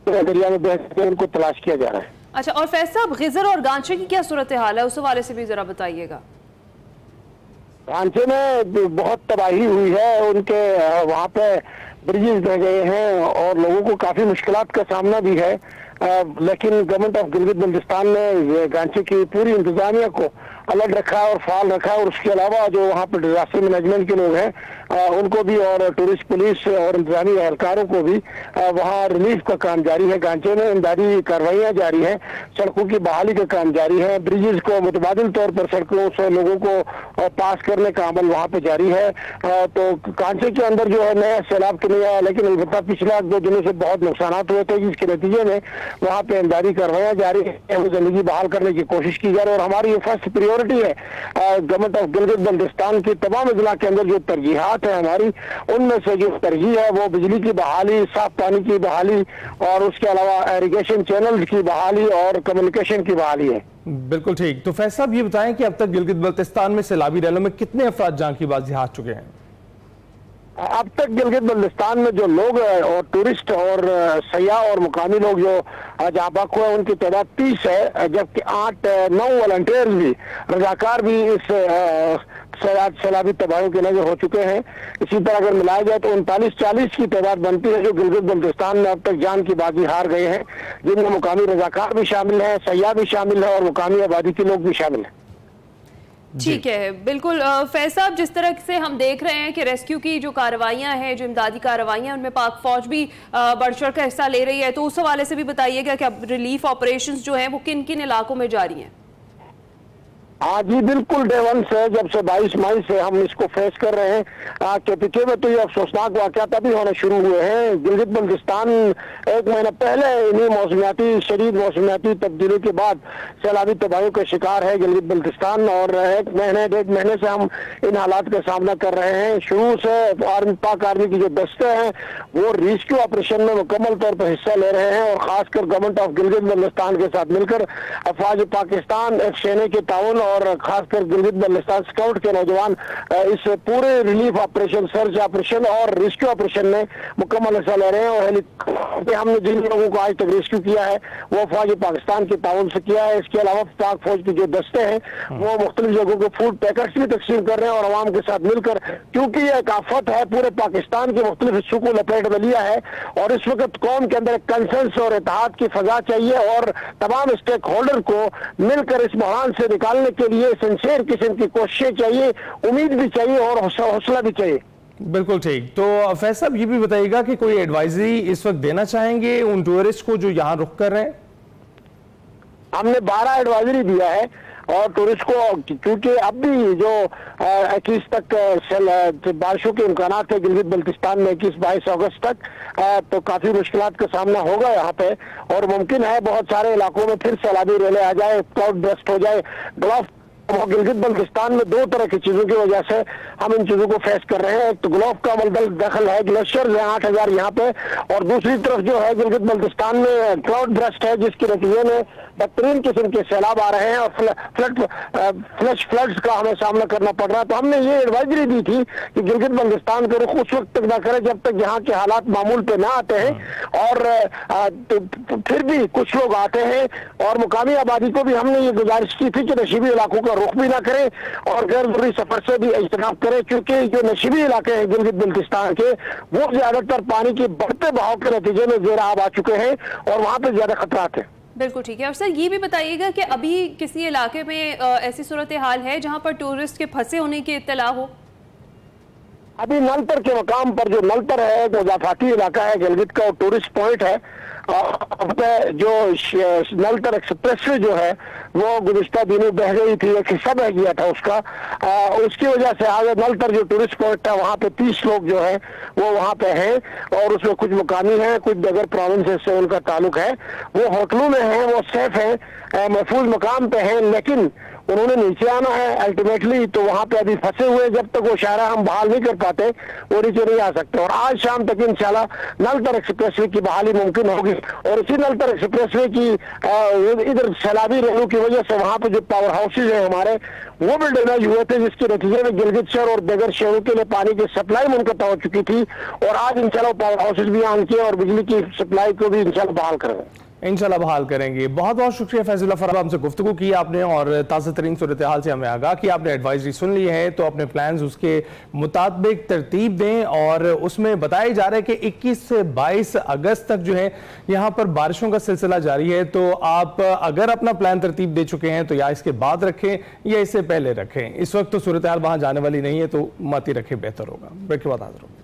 दरिया में बह गए, उनको तलाश किया जा रहा है। अच्छा, और फैज साहब, गिजर और गांचे की क्या सूरत हाल है, उस हवाले से भी जरा बताइएगा। गांचे में बहुत तबाही हुई है, उनके वहाँ पे ब्रिजेस बह गए हैं और लोगों को काफी मुश्किलात का सामना भी है। लेकिन गवर्नमेंट ऑफ गिलगित बल्तिस्तान ने गांचे की पूरी इंतजामिया को अलर्ट रखा है और फाल रखा है, और उसके अलावा जो वहाँ पर डिजास्टर मैनेजमेंट के लोग हैं उनको भी, और टूरिस्ट पुलिस और इंतजामी एहलकारों को भी वहाँ रिलीफ का काम जारी है। गांचे में इमदादी कार्रवाइयाँ जारी हैं, सड़कों की बहाली का काम जारी है, ब्रिजेस को मुतबादिल तौर पर सड़कों से लोगों को पास करने का अमल वहाँ पे जारी है। तो गांचे के अंदर जो है नया सैलाब तो नहीं आया, लेकिन अलबत्ता पिछले 1-2 दिनों से बहुत नुकसान हुए थे, जिसके नतीजे में वहाँ पे इमदादी कार्रवाइयाँ जारी है, वो जिंदगी बहाल करने की कोशिश की जा रही है। और हमारी ये फर्स्ट प्रायोरिटी है गवर्नमेंट ऑफ गिलगित बल्तिस्तान की तमाम अजला के अंदर जो तरजीहात है हमारी, उनमें से जो तरजीह है वो बिजली की बहाली, साफ पानी की बहाली और उसके अलावा इरिगेशन चैनल की बहाली और कम्युनिकेशन की बहाली है। बिल्कुल ठीक। तो फैज साहब ये बताएं कि अब तक गिलगित बल्तिस्तान में सैलाबी रैलों में कितने अफराद जान की बाजी हार चुके हैं? अब तक गिलगित बल्तिस्तान में जो लोग हैं और टूरिस्ट और सयाह और मुकामी लोग जो जहाँ बाक हुए उनकी तादाद 30 है, जबकि 8-9 वॉलंटियर्स भी, रजाकार भी इस सैलाबी तबाहियों के नजर हो चुके हैं। इसी तरह अगर मिलाया जाए तो 39-40 की तादाद बनती है जो गिलगित बल्तिस्तान में अब तक जान की बाजी हार गए हैं, जिनमें मुकामी रजाकार भी शामिल है, सयाह भी शामिल है और मुकामी आबादी के लोग भी शामिल हैं। ठीक है, बिल्कुल। फैज साहब, जिस तरह से हम देख रहे हैं कि रेस्क्यू की जो कार्रवाइयां हैं, जो इमदादी कार्रवाइयां, उनमें पाक फौज भी बढ़ चढ़ कर हिस्सा ले रही है, तो उस हवाले से भी बताइएगा कि अब रिलीफ ऑपरेशंस जो हैं वो किन किन इलाकों में जारी हैं? हाँ जी, बिल्कुल डे वन से, जब से 22 मई से हम इसको फेस कर रहे हैं। केपीके में तो ये अफसोसनाक वाक़यात अभी होने शुरू हुए हैं। गिलगित बल्तिस्तान 1 महीना पहले इन्हीं मौसमियाती, शदीद मौसमियाती तब्दीली के बाद सैलाबी तबाहियों का शिकार है गिलगित बल्तिस्तान, और 1 महीने 1.5 महीने से हम इन हालात का सामना कर रहे हैं। शुरू से पाक आर्मी की जो दस्ते हैं वो रेस्क्यू ऑपरेशन में मुकम्मल तौर पर हिस्सा ले रहे हैं, और खासकर गवर्नमेंट ऑफ गिलगित बल्तिस्तान के साथ मिलकर अफवाज पाकिस्तान, सेना के ताउन और खासकर गिलगित बल्तिस्तान स्काउट के नौजवान इस पूरे रिलीफ ऑपरेशन, सर्च ऑपरेशन और रेस्क्यू ऑपरेशन में मुकम्मल हिस्सा ले रहे हैं। और हेलीकॉप्टर हमने जिन लोगों को आज तक रेस्क्यू किया है वो फौज पाकिस्तान के ताउन से किया है। इसके अलावा पाक फौज की जो दस्ते हैं वो मुख्तलिफ जगहों को फूड पैकेट्स भी तकसीम कर रहे हैं, और आवाम के साथ मिलकर, क्योंकि यह एक आफत है, पूरे पाकिस्तान के मुख्तलिफ हिस्सों को लपेट में लिया है, और इस वक्त कौम के अंदर कंसेंस और इत्तेहाद की फजा चाहिए, और तमाम स्टेक होल्डर को मिलकर इस बहरान से निकालने के लिए सिंसियर किस्म की कोशिशें चाहिए, उम्मीद भी चाहिए और हौसला भी चाहिए। बिल्कुल ठीक। तो फैज साहब ये भी बताइएगा कि कोई एडवाइजरी इस वक्त देना चाहेंगे उन टूरिस्ट को जो यहाँ रुक कर रहे हैं? हमने 12 एडवाइजरी दिया है, और टूरिस्ट को, क्योंकि अब भी जो 21 तक बारिशों के इम्कान है गिलगित बल्तिस्तान में, 21-22 अगस्त तक, तो काफी मुश्किलात का सामना होगा यहाँ पे, और मुमकिन है बहुत सारे इलाकों में फिर सैलाबी रेले आ जाए, क्लाउड बस्ट हो जाए। ग्लोफ गिलगित बल्तिस्तान में 2 तरह की चीजों की वजह से हम इन चीजों को फेस कर रहे हैं। एक तो ग्लोफ का मलबल दखल है, ग्लेशियर है 8000 यहाँ पे, और दूसरी तरफ जो है गिलगित बल्तिस्तान में क्लाउड ब्रस्ट है, जिसके नतीजे में बदतरीन किस्म के सैलाब आ रहे हैं और फ्लैश फ्लड्स का हमें सामना करना पड़ रहा है। तो हमने ये एडवाइजरी दी थी कि गिलगित बल्तिस्तान को रुख उस वक्त तक न करें जब तक यहाँ के हालात मामूल पे ना आते हैं, और तो फिर भी कुछ लोग आते हैं, और मुकामी आबादी को भी हमने ये गुजारिश की थी कि नशीबी इलाकों का रुख भी ना करें और गैर जरूरी सफर से भी इज्तनाब करें, क्योंकि जो नशीबी इलाके हैं गिलगित बल्तिस्तान के वो ज्यादातर पानी के बढ़ते बहाव के नतीजे में ज़ेर आब आ चुके हैं, और वहाँ पे ज्यादा खतरात है। बिल्कुल ठीक है। और सर ये भी बताइएगा कि अभी किसी इलाके में ऐसी सूरत हाल है जहां पर टूरिस्ट के फंसे होने की इत्तला हो? अभी नलतर के मकाम पर, जो नलतर है वो मुजाफाती इलाका है गिलगित का, टूरिस्ट पॉइंट है। जो नलतर एक्सप्रेसवे जो है वो गुज़िश्ता दिनों बह गई थी, एक हिस्सा बह गया था उसका, उसकी वजह से आगे नलतर जो टूरिस्ट पॉइंट था वहाँ पे 30 लोग जो है वो वहाँ पे हैं, और उसमें कुछ मुकामी हैं, कुछ दगर प्रोविंसेस से उनका ताल्लुक है। वो होटलों में हैं, वो सेफ हैं, महफूज मकाम पे हैं, लेकिन उन्होंने नीचे आना है अल्टीमेटली, तो वहाँ पे अभी फंसे हुए, जब तक वो शायरा हम बहाल नहीं कर पाते वो नीचे नहीं आ सकते। और आज शाम तक इंशाल्लाह नलतर एक्सप्रेसवे की बहाली मुमकिन होगी, और इसी नलतर एक्सप्रेसवे की इधर सैलाबी रेलों की वजह से वहाँ पे जो पावर हाउसेज हैं हमारे वो भी डैमेज हुए थे, जिसके नतीजे में गिलगित शहर और दगर शहरों के लिए पानी की सप्लाई मुनक़ता हो चुकी थी, और आज इंशाल्लाह पावर हाउसेज भी आन किए और बिजली की सप्लाई को भी इंशाल्लाह बहाल करेंगे। इंशाल्लाह बहाल करेंगे। बहुत बहुत शुक्रिया फैजुल्लाह फराब, हमसे गुफ्तगू की आपने और ताज़ा तरीन सूरत हाल से हमें आगाह कि आपने एडवाइजरी सुन ली है, तो अपने प्लान्स उसके मुताबिक तरतीब दें। और उसमें बताया जा रहा है कि 21 से 22 अगस्त तक जो है यहाँ पर बारिशों का सिलसिला जारी है, तो आप अगर अपना प्लान तरतीब दे चुके हैं तो या इसके बाद रखें या इससे पहले रखें। इस वक्त तो सूरत हाल वहाँ जाने वाली नहीं है, तो मत ही रखें, बेहतर होगा। ब्रेक के बाद हाजिर होगा।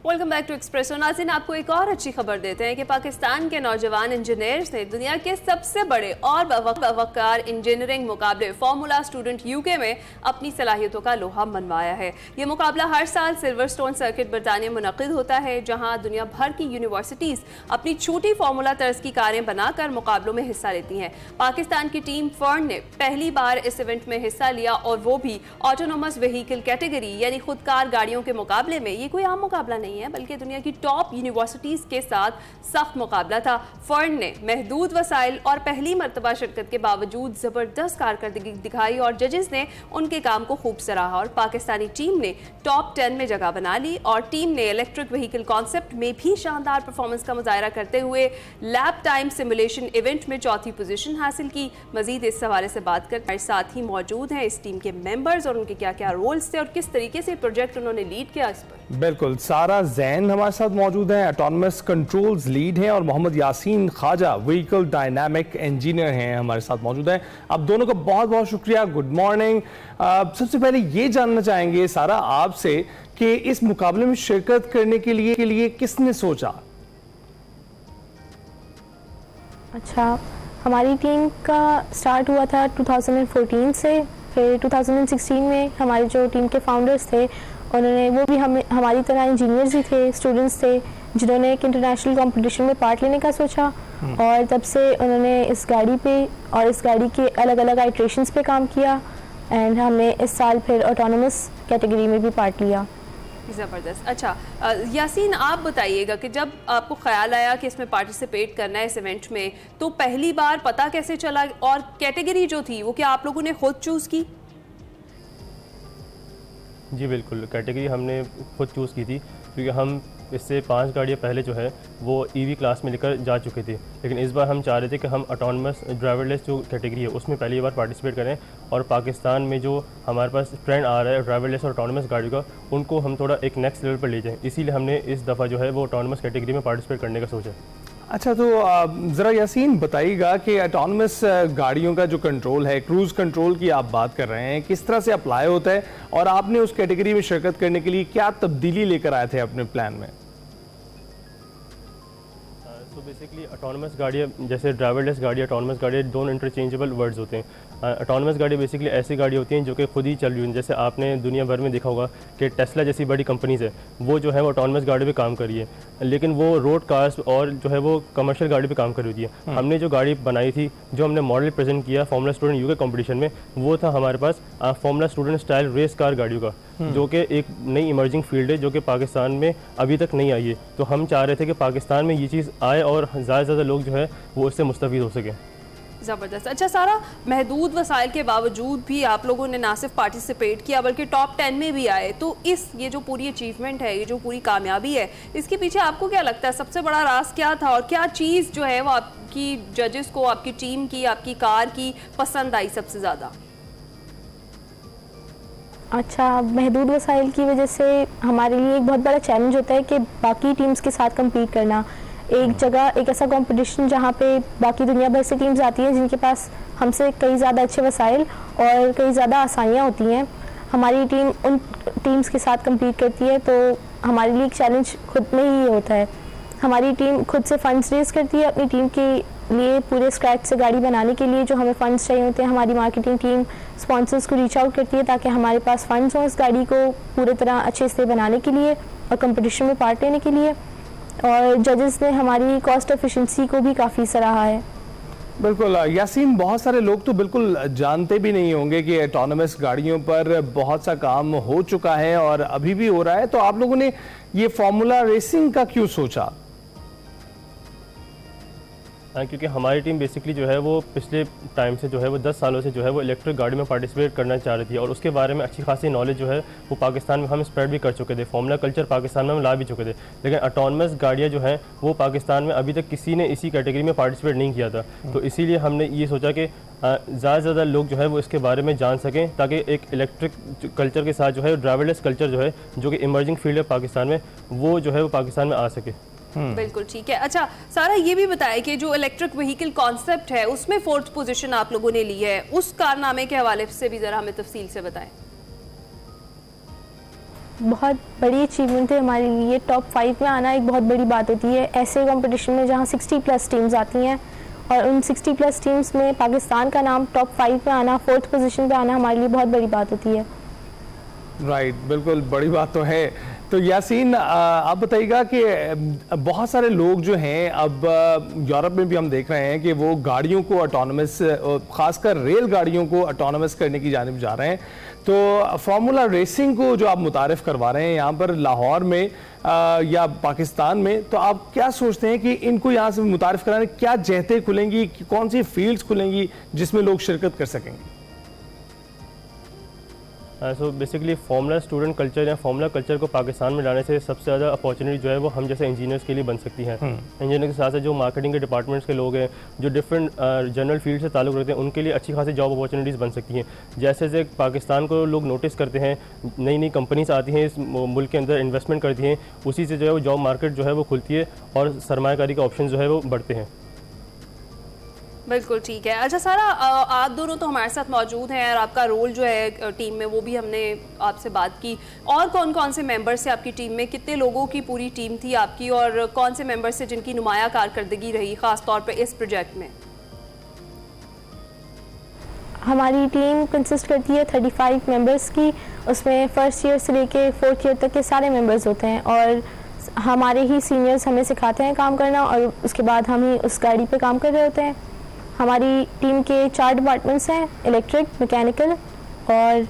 Welcome back to Expresso. नाज़रीन, आपको एक और अच्छी खबर देते हैं कि पाकिस्तान के नौजवान इंजीनियर्स ने दुनिया के सबसे बड़े और बावकार इंजीनियरिंग मुकाबले फार्मूला स्टूडेंट यूके में अपनी सलाहियतों का लोहा मनवाया है। ये मुकाबला हर साल सिल्वरस्टोन सर्किट बरतानिया मुनक़िद होता है, जहाँ दुनिया भर की यूनिवर्सिटीज़ अपनी छोटी फार्मूला तर्ज की कारें बनाकर मुकाबलों में हिस्सा लेती हैं। पाकिस्तान की टीम फर्न ने पहली बार इस इवेंट में हिस्सा लिया और वो भी ऑटोनोमस व्हीकल कैटेगरी यानी खुदकार गाड़ियों के मुकाबले में। ये कोई आम मुकाबला नहीं है बल्कि दुनिया की टॉप यूनिवर्सिटीज़ के साथ सख्त मुकाबला था। फर्न ने महदूद वसाइल और पहली मरतबा शिरकत के बावजूद ज़बरदस्त कारकर्दगी दिखाई और जजेस ने उनके काम को खूब सराहा और पाकिस्तानी टीम ने टॉप 10 में जगह बना ली और टीम ने इलेक्ट्रिक व्हीकल कॉन्सेप्ट में भी शानदार परफॉर्मेंस का मुजाहरा करते हुए लैप टाइम सिमुलेशन इवेंट में चौथी पोजीशन हासिल की। मजीद इस हवाले से बात कर हमारे साथ ही मौजूद हैं इस टीम के मेंबर्स और उनके क्या क्या रोल्स थे और किस तरीके से प्रोजेक्ट उन्होंने लीड किया। इस पर बिल्कुल सारा जैन हमारे साथ मौजूद हैं, ऑटोनमस कंट्रोल्स लीड हैं, और Mohammad Yasin Khawaja vehicle dynamic engineer हैं हमारे साथ मौजूद हैं। अब दोनों का बहुत बहुत शुक्रिया, गुड मॉर्निंग। सबसे पहले ये जानना चाहेंगे सारा आपसे कि इस मुकाबले में शिरकत करने के लिए किसने सोचा? अच्छा, हमारी टीम का स्टार्ट हुआ था 2014 से, फिर 2016 में हमारे जो टीम के फाउंडर्स थे उन्होंने, वो भी हमारी तरह इंजीनियर्स ही थे, स्टूडेंट्स थे जिन्होंने एक इंटरनेशनल कंपटीशन में पार्ट लेने का सोचा और तब से उन्होंने इस गाड़ी पे और इस गाड़ी के अलग अलग आइट्रेशंस पे काम किया एंड हमने इस साल फिर ऑटोनोमस कैटेगरी में भी पार्ट लिया। ज़बरदस्त। अच्छा यासीन, आप बताइएगा कि जब आपको ख्याल आया कि इसमें पार्टिसिपेट करना है इस इवेंट में, तो पहली बार पता कैसे चला और कैटेगरी जो थी वो क्या आप लोगों ने खुद चूज़ की? जी बिल्कुल, कैटेगरी हमने खुद चूज़ की थी क्योंकि हम इससे 5 गाड़ियाँ पहले जो है वो ईवी क्लास में लेकर जा चुके थे, लेकिन इस बार हम चाह रहे थे कि हम ऑटोनमस ड्राइवरलेस जो कैटेगरी है उसमें पहली बार पार्टिसिपेट करें और पाकिस्तान में जो हमारे पास ट्रेंड आ रहा है ड्राइवरलेस और ऑटोनमस गाड़ी का, उनको हम थोड़ा एक नेक्स्ट लेवल पर ले जाएँ। इसीलिए हमने इस दफ़ा जो है वो ऑटोनमस कैटेगरी में पार्टिसिपेट करने का सोचा। अच्छा, तो ज़रा यासीन बताइएगा कि ऑटोनमस गाड़ियों का जो कंट्रोल है, क्रूज़ कंट्रोल की आप बात कर रहे हैं, किस तरह से अप्लाई होता है और आपने उस कैटेगरी में शिरकत करने के लिए क्या तब्दीली लेकर आए थे अपने प्लान में? तो बेसिकली ऑटोनमस गाड़ियाँ जैसे ड्राइवरलेस गाड़ी, ऑटोनमस गाड़ी दोनों इंटरचेंजेबल वर्ड्स होते हैं। ऑटोनमस गाड़ी बेसिकली ऐसी गाड़ी होती हैं जो कि खुद ही चल रही हैं। जैसे आपने दुनिया भर में देखा होगा कि टेस्ला जैसी बड़ी कंपनीज है वो जो है वो ऑटोनमस गाड़ी पे काम कर रही है, लेकिन वो रोड कार्स और जो है वो कमर्शियल गाड़ी पे काम कर रही है। हमने जो गाड़ी बनाई थी, जो हमने मॉडल प्रेजेंट किया फार्मूला स्टूडेंट यूके कंपटीशन में, वो था हमारे पास formula student style race car गाड़ियों का, जो कि एक नई इमर्जिंग फील्ड है जो कि पाकिस्तान में अभी तक नहीं आई है। तो हम चाह रहे थे कि पाकिस्तान में ये चीज़ आए और ज़्यादा से ज़्यादा लोग जो है वो उससे मुस्तफ़ीद हो सकें। ज़बरदस्त। अच्छा सारा, महदूद वसाइल के बावजूद भी आप लोगों ने ना सिर्फ पार्टिसिपेट किया बल्कि टॉप 10 में भी आए, तो ये जो पूरी अचीवमेंट है, ये जो पूरी कामयाबी है, इसके पीछे आपको क्या लगता है सबसे बड़ा राज क्या था और क्या चीज़ जो है वो आपकी जजेस को, आपकी टीम की, आपकी कार की पसंद आई सबसे ज़्यादा? अच्छा, महदूद वसाइल की वजह से हमारे लिए एक बहुत बड़ा चैलेंज होता है कि बाकी टीम्स के साथ कम्पीट करना। एक जगह एक ऐसा कंपटीशन जहाँ पे बाकी दुनिया भर से टीम्स आती हैं जिनके पास हमसे कई ज़्यादा अच्छे वसाइल और कई ज़्यादा आसानियाँ होती हैं। हमारी टीम उन टीम्स के साथ कम्पीट करती है तो हमारे लिए एक चैलेंज खुद में ही होता है। हमारी टीम खुद से फंड्स रेज करती है अपनी टीम के लिए, पूरे स्क्रैच से गाड़ी बनाने के लिए जो हमें फ़ंड्स चाहिए होते हैं। हमारी मार्केटिंग टीम स्पॉन्सर्स को रीच आउट करती है ताकि हमारे पास फ़ंड्स हों इस गाड़ी को पूरी तरह अच्छे से बनाने के लिए और कंपटीशन में पार्ट लेने के लिए। और जजेस ने हमारी कॉस्ट एफिशिएंसी को भी काफ़ी सराहा है। बिल्कुल यासीन, बहुत सारे लोग तो बिल्कुल जानते भी नहीं होंगे कि ऑटोनमस गाड़ियों पर बहुत सा काम हो चुका है और अभी भी हो रहा है, तो आप लोगों ने ये फार्मूला रेसिंग का क्यों सोचा? क्योंकि हमारी टीम बेसिकली जो है वो पिछले टाइम से जो है वो 10 सालों से जो है वो इलेक्ट्रिक गाड़ी में पार्टिसिपेट करना चाह रही थी और उसके बारे में अच्छी खासी नॉलेज जो है वो पाकिस्तान में हम स्प्रेड भी कर चुके थे। फार्मूला कल्चर पाकिस्तान में हम ला भी चुके थे, लेकिन ऑटोनमस गाड़ियाँ जो हैं वो पाकिस्तान में अभी तक किसी ने इसी कैटेगरी में पार्टिसिपेट नहीं किया था। तो इसीलिए हमने ये सोचा कि ज़्यादा से ज़्यादा लोग जो है वो इसके बारे में जान सकें ताकि एक इलेक्ट्रिक कल्चर के साथ जो है ड्राइवरलेस कल्चर जो है जो कि इमर्जिंग फील्ड है पाकिस्तान में, वो जो है वो पाकिस्तान में आ सके। बिल्कुल ठीक है। अच्छा सारा, ये भी बताएं कि जो इलेक्ट्रिक व्हीकल कॉन्सेप्ट है उसमें 4th पोजीशन आप लोगों ने ली है, उस कारनामे के हवाले से भी जरा हमें तफसील से बताएं। बहुत बड़ी अचीवमेंट है हमारे लिए। टॉप 5 में आना एक बहुत बड़ी बात होती है ऐसे कंपटीशन में जहाँ 60+ टीम्स आती हैं, और उन 60+ टीम्स में पाकिस्तान का नाम टॉप 5 में आना, 4th पोजीशन पे आना हमारे लिए बहुत बड़ी बात होती है। राइट, बिल्कुल बड़ी बात तो है। तो यासीन, आप बताइएगा कि बहुत सारे लोग जो हैं अब यूरोप में भी हम देख रहे हैं कि वो गाड़ियों को ऑटोनमस, खासकर रेल गाड़ियों को ऑटोनमस करने की जानिब जा रहे हैं। तो फार्मूला रेसिंग को जो आप मुतारिफ करवा रहे हैं यहाँ पर लाहौर में या पाकिस्तान में, तो आप क्या सोचते हैं कि इनको यहाँ से मुतारिफ कराने क्या जहतें खुलेंगी, कौन सी फील्ड्स खुलेंगी जिसमें लोग शिरकत कर सकेंगे? So basically formula student culture या फार्मूला कल्चर को पाकिस्तान में लाने से सबसे ज़्यादा अपॉर्चुनिटी जो है वो हम जैसे इंजीनियर्स के लिए बन सकती है। इंजीनियर के साथ साथ जो मार्केटिंग के डिपार्टमेंट्स के लोग हैं, जो डिफरेंट जनरल फील्ड से ताल्लुक़ रखते हैं, उनके लिए अच्छी खासी जॉब अपॉर्चुनिटीज़ बन सकती हैं। जैसे जैसे पाकिस्तान को लोग नोटिस करते हैं, नई नई कंपनीज आती हैं इस मुल्क के अंदर, इन्वेस्टमेंट करती हैं, उसी से जो है वो जॉब मार्केट जो है वो खुलती है और सरमायाकारी का ऑप्शन जो है वो बढ़ते हैं। बिल्कुल ठीक है। अच्छा सारा, आप दोनों तो हमारे साथ मौजूद हैं और आपका रोल जो है टीम में वो भी हमने आपसे बात की। और कौन कौन से मेंबर्स थे आपकी टीम में, कितने लोगों की पूरी टीम थी आपकी, और कौन से मेंबर्स थे जिनकी नुमाया कारकर्दगी रही ख़ास तौर पे इस प्रोजेक्ट में? हमारी टीम कंसिस्ट करती है 35 मेंबर्स की। उसमें फर्स्ट ईयर से लेके 4th ईयर तक के सारे मेंबर्स होते हैं, और हमारे ही सीनियर्स हमें सिखाते हैं काम करना, और उसके बाद हम ही उस गाड़ी पे काम कर रहे होते हैं। हमारी टीम के 4 डिपार्टमेंट्स हैं, इलेक्ट्रिक, मैकेनिकल और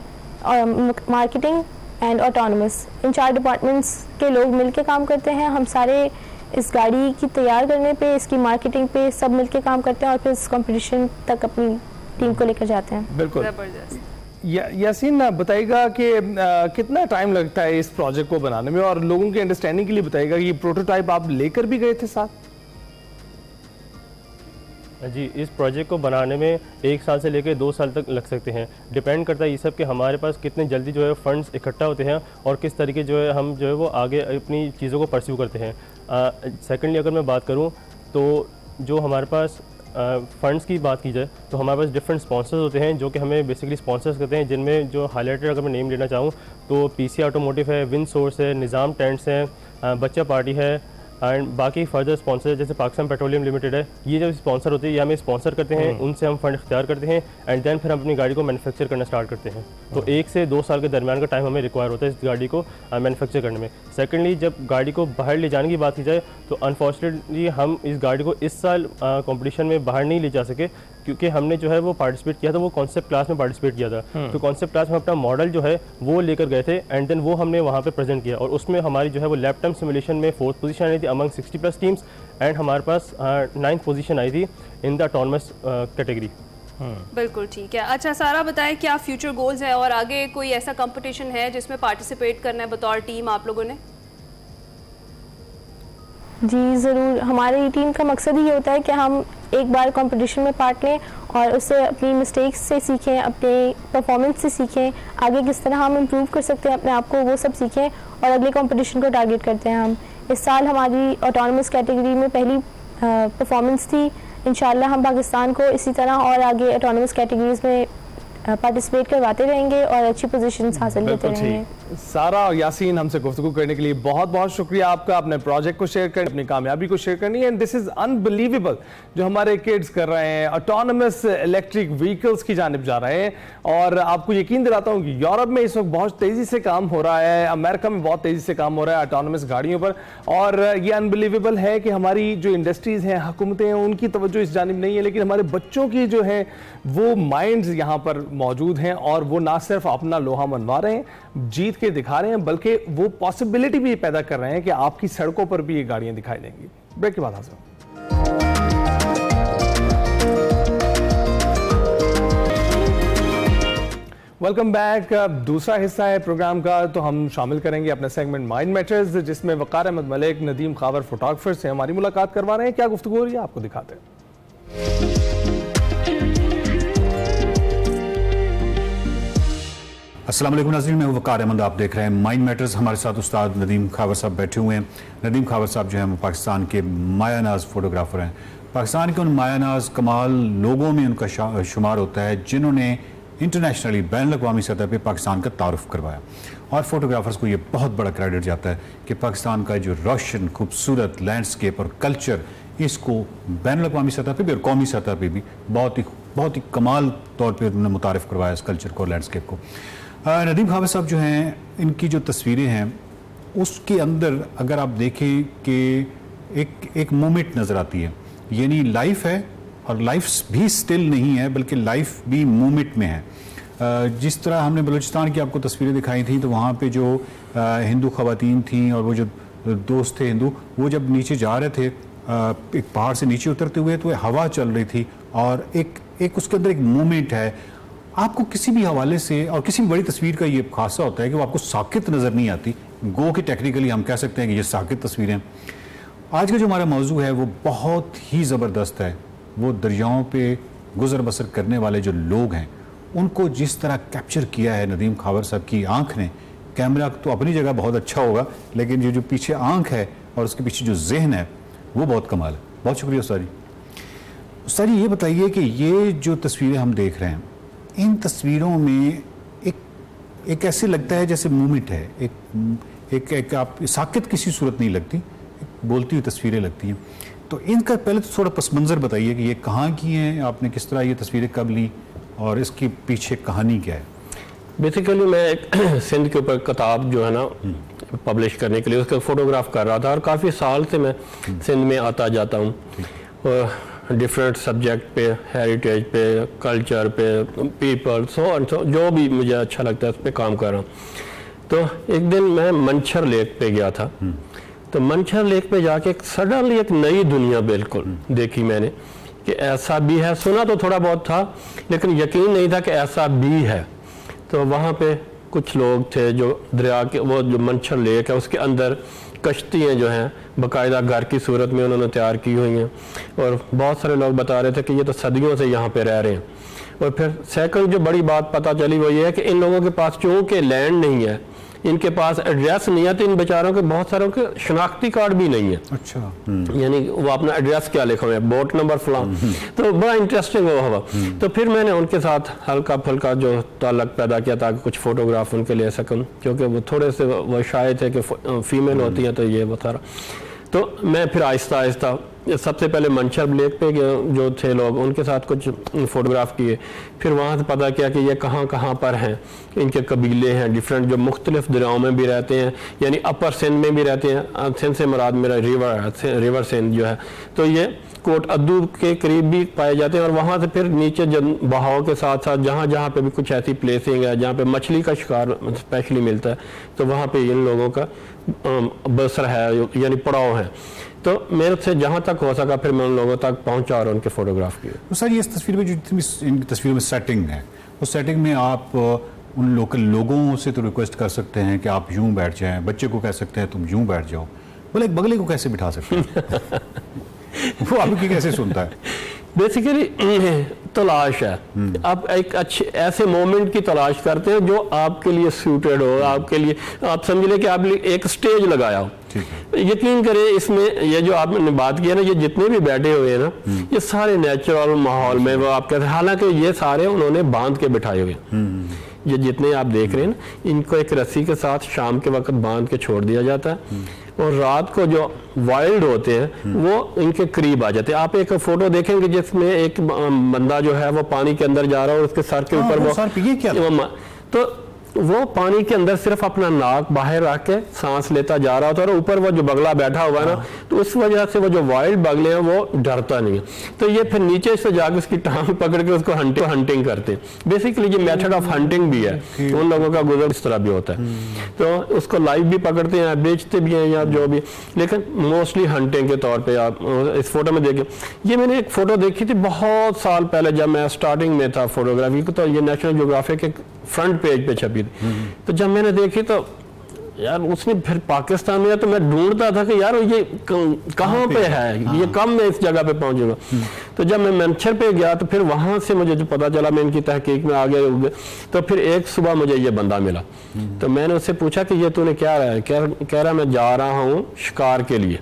marketing and autonomous. In 4 departments के लोग मिलके काम करते हैं। हम सारे इस गाड़ी की तैयार करने पे, इसकी मार्केटिंग पे सब मिलके काम करते हैं, और फिर इस कंपटीशन तक अपनी टीम को लेकर जाते हैं। बिल्कुल। यासीन, बताइएगा कि कितना टाइम लगता है इस प्रोजेक्ट को बनाने में, और लोगों की अंडरस्टैंडिंग के लिए बताइएगा कि ये प्रोटोटाइप आप लेकर भी गए थे साथ? जी, इस प्रोजेक्ट को बनाने में 1 साल से लेकर 2 साल तक लग सकते हैं। डिपेंड करता है ये सब कि हमारे पास कितने जल्दी जो है फंड्स इकट्ठा होते हैं और किस तरीके जो है हम जो है वो आगे अपनी चीज़ों को परस्यू करते हैं। सेकेंडली अगर मैं बात करूँ तो जो हमारे पास फंड्स की बात की जाए तो हमारे पास डिफरेंट स्पॉन्सर्स होते हैं जो कि हमें बेसिकली स्पॉन्सर्स करते हैं, जिनमें जो हाईलाइटेड अगर मैं नेम लेना चाहूँ तो पीसी ऑटोमोटिव है, विन सोर्स है, निज़ाम टेंट्स है, बच्चा पार्टी है, एंड बाकी फर्दर स्पॉन्सर जैसे पाकिस्तान पेट्रोलियम लिमिटेड है। ये जब स्पॉन्सर होते हैं ये हमें स्पॉन्सर करते हैं, उनसे हम फंड इख्तियार करते हैं, एंड देन फिर हम अपनी गाड़ी को मैन्युफैक्चर करना स्टार्ट करते हैं। तो 1 से 2 साल के दरमियान का टाइम हमें रिक्वायर होता है इस गाड़ी को मैन्युफैक्चर करने में। सेकेंडली, जब गाड़ी को बाहर ले जाने की बात की जाए तो अनफॉर्चुनेटली हम इस गाड़ी को इस साल कॉम्पिटिशन में बाहर नहीं ले जा सके, क्योंकि हमने जो है वो पार्टिसिपेट किया था, वो कॉन्सेप्ट क्लास में पार्टिसिपेट किया था। तो कॉन्सेप्ट क्लास में अपना मॉडल जो है वो लेकर गए थे, एंड देन वो हमने वहाँ पे प्रेजेंट किया, और उसमें हमारी जो है वो लैप टाइम सिमुलेशन में 4th पोजीशन आई थी अमंग 60+ टीम्स, एंड हमारे पास 9th पोजीशन आई थी इन द ऑटोनमस कैटेगरी। बिल्कुल ठीक है। अच्छा सारा, बताएं क्या फ्यूचर गोल्स है और आगे कोई ऐसा कंपटीशन है जिसमें पार्टिसिपेट करना है बतौर टीम आप लोगों ने? जी ज़रूर, हमारी टीम का मकसद ही होता है कि हम एक बार कंपटीशन में पार्ट लें और उससे अपनी मिस्टेक्स से सीखें, अपने परफॉर्मेंस से सीखें, आगे किस तरह हम इम्प्रूव कर सकते हैं अपने आप को, वो सब सीखें, और अगले कंपटीशन को टारगेट करते हैं हम। इस साल हमारी ऑटोनमस कैटेगरी में पहली परफॉर्मेंस थी। इंशाल्लाह हम पाकिस्तान को इसी तरह और आगे ऑटोनमस कैटेगरीज में पार्टिसिपेट करवाते रहेंगे और अच्छी पोजीशंस हासिल करते रहेंगे। सारा और यासीन, हमसे गुफ्तगू करने के लिए बहुत बहुत शुक्रिया आपका। अपने प्रोजेक्ट को शेयर करने, अपनी कामयाबी को शेयर करनी है। एंड दिस इज अनबिलीवेबल जो हमारे किड्स कर रहे हैं, ऑटोनमस इलेक्ट्रिक व्हीकल्स की जानिब जा रहे हैं। और आपको यकीन दिलाता हूँ कि यूरोप में इस वक्त बहुत तेज़ी से काम हो रहा है, अमेरिका में बहुत तेज़ी से काम हो रहा है ऑटोनमस गाड़ियों पर। और ये अनबिलीवेबल है कि हमारी जो इंडस्ट्रीज़ हैं, हुकूमतें हैं, उनकी तवज्जो इस जानिब नहीं है, लेकिन हमारे बच्चों की जो है वो माइंड्स यहाँ पर मौजूद हैं, और वो ना सिर्फ अपना लोहा मनवा रहे हैं, जीत के दिखा रहे हैं, बल्कि वो पॉसिबिलिटी भी पैदा कर रहे हैं कि आपकी सड़कों पर भी ये गाड़ियां दिखाई देंगी। ब्रेक के बाद हाजिर। Welcome back. दूसरा हिस्सा है प्रोग्राम का, तो हम शामिल करेंगे अपने सेगमेंट माइंड मैटर्स, जिसमें वक़ार अहमद मलिक, नदीम खावर फोटोग्राफर से हमारी मुलाकात करवा रहे हैं। क्या गुफ्तगू हो रही है आपको दिखाते हैं। अस्सलाम वालेकुम नाज़रीन, मैं वक़ार अहमद, आप देख रहे हैं माइंड मैटर्स। हमारे साथ उस्ताद नदीम खावर साहब बैठे हुए हैं। नदीम खावर साहब जो हैं पाकिस्तान के मायानाज फोटोग्राफर हैं। पाकिस्तान के उन मायानाज कमाल लोगों में उनका शुमार होता है जिन्होंने इंटरनेशनली बैनुल-अक़वामी सतह पर पाकिस्तान का तारुफ करवाया। और फोटोग्राफर्स को ये बहुत बड़ा क्रेडिट जाता है कि पाकिस्तान का जो रोशन खूबसूरत लैंडस्केप और कल्चर, इसको बैनुल-अक़वामी सतह पे भी और कौमी सतह पे भी बहुत ही कमाल तौर पे उन्होंने मुतारिफ करवाया इस कल्चर को और लैंडस्केप को। नदीम खावर साहब जो हैं, इनकी जो तस्वीरें हैं उसके अंदर अगर आप देखें कि एक मोमेंट नज़र आती है, यानी लाइफ है और लाइफ भी स्टिल नहीं है बल्कि लाइफ भी मूवमेंट में है। जिस तरह हमने बलूचिस्तान की आपको तस्वीरें दिखाई थी तो वहाँ पे जो हिंदू ख़वातीन थी और वो जो दोस्त थे हिंदू, वो जब नीचे जा रहे थे एक पहाड़ से नीचे उतरते हुए, तो हवा चल रही थी और एक उसके अंदर एक मूवमेंट है। आपको किसी भी हवाले से और किसी भी बड़ी तस्वीर का ये खासा होता है कि वो आपको साकित नज़र नहीं आती, गो कि टेक्निकली हम कह सकते हैं कि ये साकित तस्वीरें। आज का जो हमारा मौजू है वो बहुत ही ज़बरदस्त है। वो दरियाओं पे गुजर बसर करने वाले जो लोग हैं उनको जिस तरह कैप्चर किया है नदीम खावर साहब की आंख ने। कैमरा तो अपनी जगह बहुत अच्छा होगा, लेकिन ये जो पीछे आंख है और उसके पीछे जो जहन है वो बहुत कमाल है। बहुत शुक्रिया उस्ताद जी। ये बताइए कि ये जो तस्वीरें हम देख रहे हैं, इन तस्वीरों में एक ऐसे लगता है जैसे मूवमेंट है, एक आप साकित किसी सूरत नहीं लगती, बोलती हुई तस्वीरें लगती हैं। तो इनका पहले तो थोड़ा पस मंज़र बताइए कि ये कहाँ की हैं, आपने किस तरह ये तस्वीरें कब ली और इसके पीछे कहानी क्या है? बेसिकली मैं एक सिंध के ऊपर किताब जो है ना पब्लिश करने के लिए उसका फ़ोटोग्राफ कर रहा था और काफ़ी साल से मैं सिंध में आता जाता हूँ और डिफरेंट सब्जेक्ट पे, हेरिटेज पे, कल्चर पे, पीपल, सो जो भी मुझे अच्छा लगता है उस पर काम कर रहा हूँ। तो एक दिन मैं मंछर लेक पे गया था, तो मंछर लेक पे जाके सडनली एक नई दुनिया बिल्कुल देखी मैंने कि ऐसा भी है। सुना तो थोड़ा बहुत था लेकिन यकीन नहीं था कि ऐसा भी है। तो वहाँ पे कुछ लोग थे जो दरिया के, वो जो मंछर लेक है उसके अंदर कश्तियाँ जो हैं बाकायदा घर की सूरत में उन्होंने तैयार की हुई हैं और बहुत सारे लोग बता रहे थे कि ये तो सदियों से यहाँ पे रह रहे हैं। और फिर सेकंड जो बड़ी बात पता चली वो ये है कि इन लोगों के पास चूँकि लैंड नहीं है, इनके पास एड्रेस नहीं है, तो इन बेचारों के बहुत सारों के शनाख्ती कार्ड भी नहीं है। अच्छा। यानी वो अपना एड्रेस क्या लिखा हुआ है, बोट नंबर फलां। तो बड़ा इंटरेस्टिंग वो हुआ। तो फिर मैंने उनके साथ हल्का फुल्का जो ताल्लुक पैदा किया ताकि कुछ फोटोग्राफ उनके ले सकूं, क्योंकि वो थोड़े से वो शायद थे कि फीमेल होती हैं तो ये वो सारा। तो मैं फिर आहिस्ता आहिस्ता सबसे पहले मंछर लेक पे जो थे लोग उनके साथ कुछ फ़ोटोग्राफ किए, फिर वहाँ से पता किया कि ये कहाँ कहाँ पर हैं, इनके कबीले हैं डिफरेंट जो मुख्तलिफ दरियाओं में भी रहते हैं, यानी अपर सिंध में भी रहते हैं। सिंध से मुराद मेरा रिवर सिंध जो है, तो ये कोट अद्दू के करीब भी पाए जाते हैं। और वहाँ से फिर नीचे बहाव के साथ साथ जहाँ जहाँ पे भी कुछ ऐसी प्लेसिंग है जहाँ पे मछली का शिकार स्पेशली मिलता है, तो वहाँ पे इन लोगों का बसर है, यानी पड़ाव है। तो मेरे से जहाँ तक हो सका फिर मैं उन लोगों तक पहुँचा और उनके फ़ोटोग्राफ किए। तो सर ये इस तस्वीर में जो इन तस्वीरों में सेटिंग है, उस सेटिंग में आप उन लोकल लोगों से तो रिक्वेस्ट कर सकते हैं कि आप यूँ बैठ जाएं, बच्चे को कह सकते हैं तुम यूँ बैठ जाओ, बोले एक बगले को कैसे बिठा सकते हैं? वो आपकी कैसे सुनता है? बेसिकली तलाश है, आप एक अच्छे ऐसे मोमेंट की तलाश करते हैं जो आपके लिए सूटेड हो, आपके लिए आप समझ लें कि आप एक स्टेज लगाया हो। यकीन करें इसमें ये जो आपने बात की है ना, ये जितने भी बैठे हुए हैं ना, ये सारे नेचुरल माहौल में वो आप कहते हैं, हालांकि ये सारे उन्होंने बांध के बिठाए हुए हैं। ये जितने आप देख रहे हैं ना, इनको एक रस्सी के साथ शाम के वक्त बांध के छोड़ दिया जाता है और रात को जो वाइल्ड होते हैं वो इनके करीब आ जाते हैं। आप एक फोटो देखेंगे जिसमें एक बंदा जो है वो पानी के अंदर जा रहा है और उसके सर के ऊपर तो वो पानी के अंदर सिर्फ अपना नाक बाहर रख के सांस लेता जा रहा होता है और ऊपर वो जो बगला बैठा हुआ है ना, तो उस वजह से वो जो वाइल्ड बगले हैं वो डरता नहीं है। तो ये फिर नीचे से जाकर उसकी टांग पकड़ के उसको हंटिंग करते हैं। बेसिकली ये मेथड ऑफ हंटिंग भी है, उन लोगों का गुजर इस तरह भी होता है। तो उसको लाइव भी पकड़ते हैं, बेचते भी हैं या जो भी, लेकिन मोस्टली हंटिंग के तौर पर। आप इस फोटो में देखिए, ये मैंने एक फ़ोटो देखी थी बहुत साल पहले जब मैं स्टार्टिंग में था फोटोग्राफी को, तो ये नेशनल ज्योग्राफिक के फ्रंट पेज पे छपी थी। तो जब मैंने देखी तो यार उसमें फिर पाकिस्तान में, तो मैं ढूंढता था कि यार ये कहाँ पे है, ये कब मैं इस जगह पे पहुंचूंगा। तो जब मैं मंछर पे गया तो फिर वहां से मुझे जो पता चला, मैं इनकी तहकीक में आ गया। तो फिर एक सुबह मुझे ये बंदा मिला, तो मैंने उससे पूछा कि ये तूने क्या रहा है? कह रहा मैं जा रहा हूँ शिकार के लिए।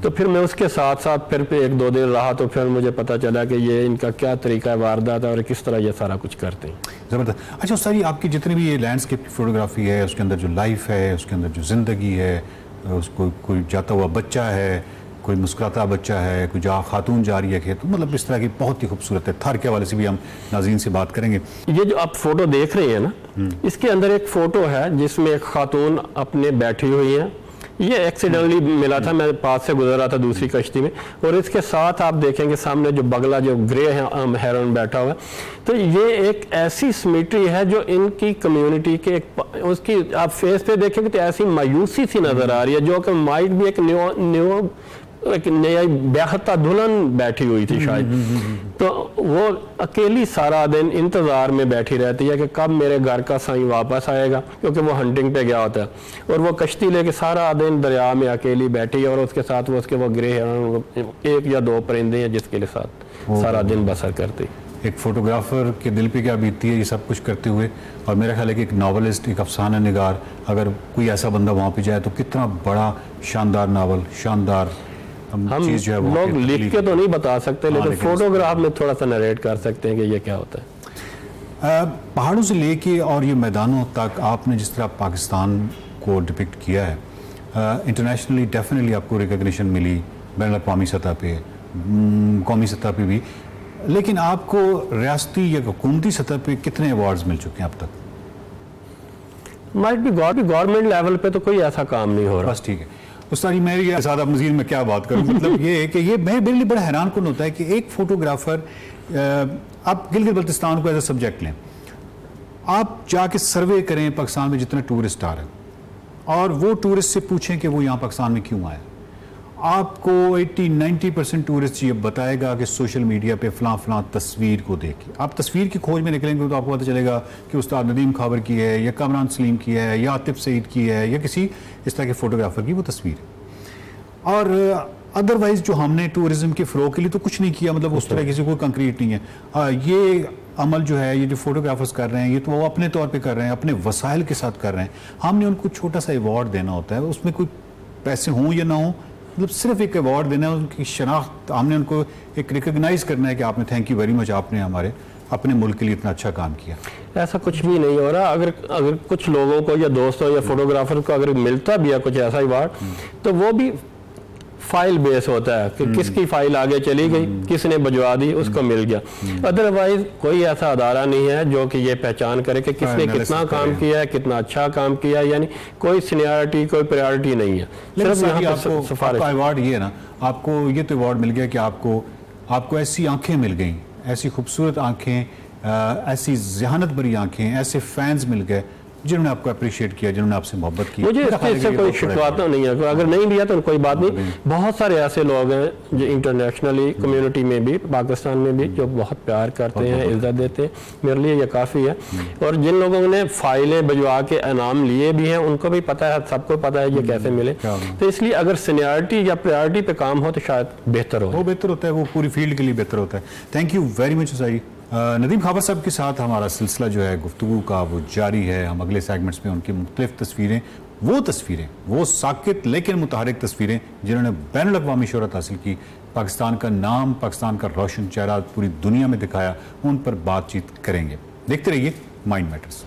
तो फिर मैं उसके साथ साथ फिर 1-2 दिन रहा, तो फिर मुझे पता चला कि ये इनका क्या तरीका है वारदात है और किस तरह ये सारा कुछ करते हैं। ज़बरदस्त। अच्छा उस्ताद जी, आपकी जितनी भी ये लैंडस्केप की फ़ोटोग्राफी है, उसके अंदर जो लाइफ है, उसके अंदर जो ज़िंदगी है, उसको कोई जाता हुआ बच्चा है, कोई मुस्कुराता बच्चा है, कोई खातून जा रही है खेत, तो मतलब इस तरह की बहुत ही खूबसूरत है। थार के हवाले से भी हम नाज़रीन से बात करेंगे। ये जो आप फोटो देख रहे हैं ना, इसके अंदर एक फ़ोटो है जिसमें एक खातून अपने बैठी हुई है। ये एक्सीडेंटली मिला था, मैं पास से गुजर रहा था दूसरी कश्ती में, और इसके साथ आप देखेंगे सामने जो बगला जो ग्रे हेरन बैठा हुआ है। तो ये एक ऐसी सिमेट्री है जो इनकी कम्युनिटी के उसकी आप फेस पे देखेंगे तो ऐसी मायूसी सी नज़र आ रही है, जो कि माइट भी एक नई बेहता दुल्हन बैठी हुई थी शायद। तो वो अकेली सारा दिन इंतज़ार में बैठी रहती है कि कब मेरे घर का साईं वापस आएगा, क्योंकि वो हंटिंग पे गया होता है, और वो कश्ती लेके सारा दिन दरिया में अकेली बैठी है, और उसके साथ वो ग्रे हेरन 1 या 2 परिंदे हैं जिसके लिए साथ सारा दिन बसर करती। एक फ़ोटोग्राफ़र के दिल पे क्या बीतती है ये सब कुछ करते हुए, और मेरा ख्याल है कि एक नावलिस्ट, एक अफसाना निगार, अगर कोई ऐसा बंदा वहाँ पे जाए तो कितना बड़ा शानदार नावल, शानदार हम लोग लिख के तो नहीं बता सकते, लेकिन फोटोग्राफ में थोड़ा सा नरेट कर सकते हैं कि ये क्या होता है। पहाड़ों से लेके और ये मैदानों तक आपने जिस तरह पाकिस्तान को डिपिक्ट किया है, इंटरनेशनली डेफिनेटली आपको रिकग्निशन मिली, बैनुल अक़वामी सतह पे, कौमी सतह पे भी, लेकिन आपको रियासती या हुकूमती सतह पे कितने अवार्ड्स मिल चुके हैं अब तक? माइट भी गवर्नमेंट लेवल पे तो कोई ऐसा काम नहीं हो रहा। बस ठीक है उस्ताद जी, मेरी ज़्यादा मज़ीद में क्या बात करूँ, मतलब ये है कि ये मेरे लिए बड़ा हैरान कुन होता है कि एक फ़ोटोग्राफ़र, आप गिलगित बल्तिस्तान को एज ए सब्जेक्ट लें, आप जाके सर्वे करें पाकिस्तान में जितने टूरिस्ट आ रहे हैं, और वो टूरिस्ट से पूछें कि वो यहाँ पाकिस्तान में क्यों आए, आपको 80-90% टूरिस्ट ये बताएगा कि सोशल मीडिया पे फ़लाँ तस्वीर को देख के। आप तस्वीर की खोज में निकलेंगे तो आपको पता चलेगा कि उस्ताद नदीम खावर की है, या कामरान सलीम की है, या आतिफ सईद की है, या किसी इस तरह के फ़ोटोग्राफ़र की वो तस्वीर है। और अदरवाइज़ जो हमने टूरिज़म के फ़रोग के लिए तो कुछ नहीं किया, मतलब उस तरह किसी कोई कंक्रीट नहीं है। ये अमल जो है, ये जो फोटोग्राफर्स कर रहे हैं, ये तो वो अपने तौर पे कर रहे हैं, अपने वसाइल के साथ कर रहे हैं। हमने उनको छोटा सा अवार्ड देना होता है, उसमें कोई पैसे हों या ना हो, मतलब सिर्फ एक अवार्ड देना है, उनकी शनाख्त, हमने उनको एक रिकग्नाइज करना है कि आपने, थैंक यू वेरी मच, आपने हमारे अपने मुल्क के लिए इतना अच्छा काम किया। ऐसा कुछ भी नहीं हो रहा। अगर कुछ लोगों को या दोस्तों या फोटोग्राफर को अगर मिलता भी है कुछ ऐसा अवार्ड, तो वो भी फाइल बेस होता है कि किसकी फाइल आगे चली गई, किसने भिजवा दी, उसको मिल गया। अदरवाइज कोई ऐसा अदारा नहीं है जो कि ये पहचान करे कि किसने कितना काम किया है, कितना अच्छा काम किया है, यानी कोई सीनियरिटी, कोई प्रायोरिटी नहीं है। सिर्फ यहाँ पर अवार्ड ये है ना, आपको ये तो अवार्ड मिल गया कि आपको ऐसी आंखें मिल गई, ऐसी खूबसूरत आंखें, ऐसी जहानत भरी आंखें, ऐसे फैंस मिल गए जिन्होंने आपको अप्रिशिएट किया, जिन्होंने आपसे मोहब्बत की। मुझे इससे कोई शिकवा तो नहीं है, अगर नहीं दिया तो कोई बात नहीं। बहुत सारे ऐसे लोग हैं जो इंटरनेशनली कम्युनिटी में भी, पाकिस्तान में भी, जो बहुत प्यार करते हैं, इज्जत देते हैं। मेरे लिए ये काफ़ी है। और जिन लोगों ने फाइलें भिजवा के इनाम लिए भी हैं, उनको भी पता है, सबको पता है ये कैसे मिले। तो इसलिए अगर सीनियरिटी या प्रायोरिटी पे काम हो तो शायद बेहतर हो। वो बेहतर होता है, वो पूरी फील्ड के लिए बेहतर होता है। थैंक यू वेरी मच सही। नदीम खावर साहब के साथ हमारा सिलसिला जो है गुफ्तगू का वो जारी है। हम अगले सेगमेंट्स में उनकी मुख्तलिफ तस्वीरें, वो साकित लेकिन मुतहरिक तस्वीरें जिन्होंने बैनुल अक़वामी शोहरत हासिल की, पाकिस्तान का नाम, पाकिस्तान का रोशन चेहरा पूरी दुनिया में दिखाया, उन पर बातचीत करेंगे। देखते रहिए माइंड मैटर्स।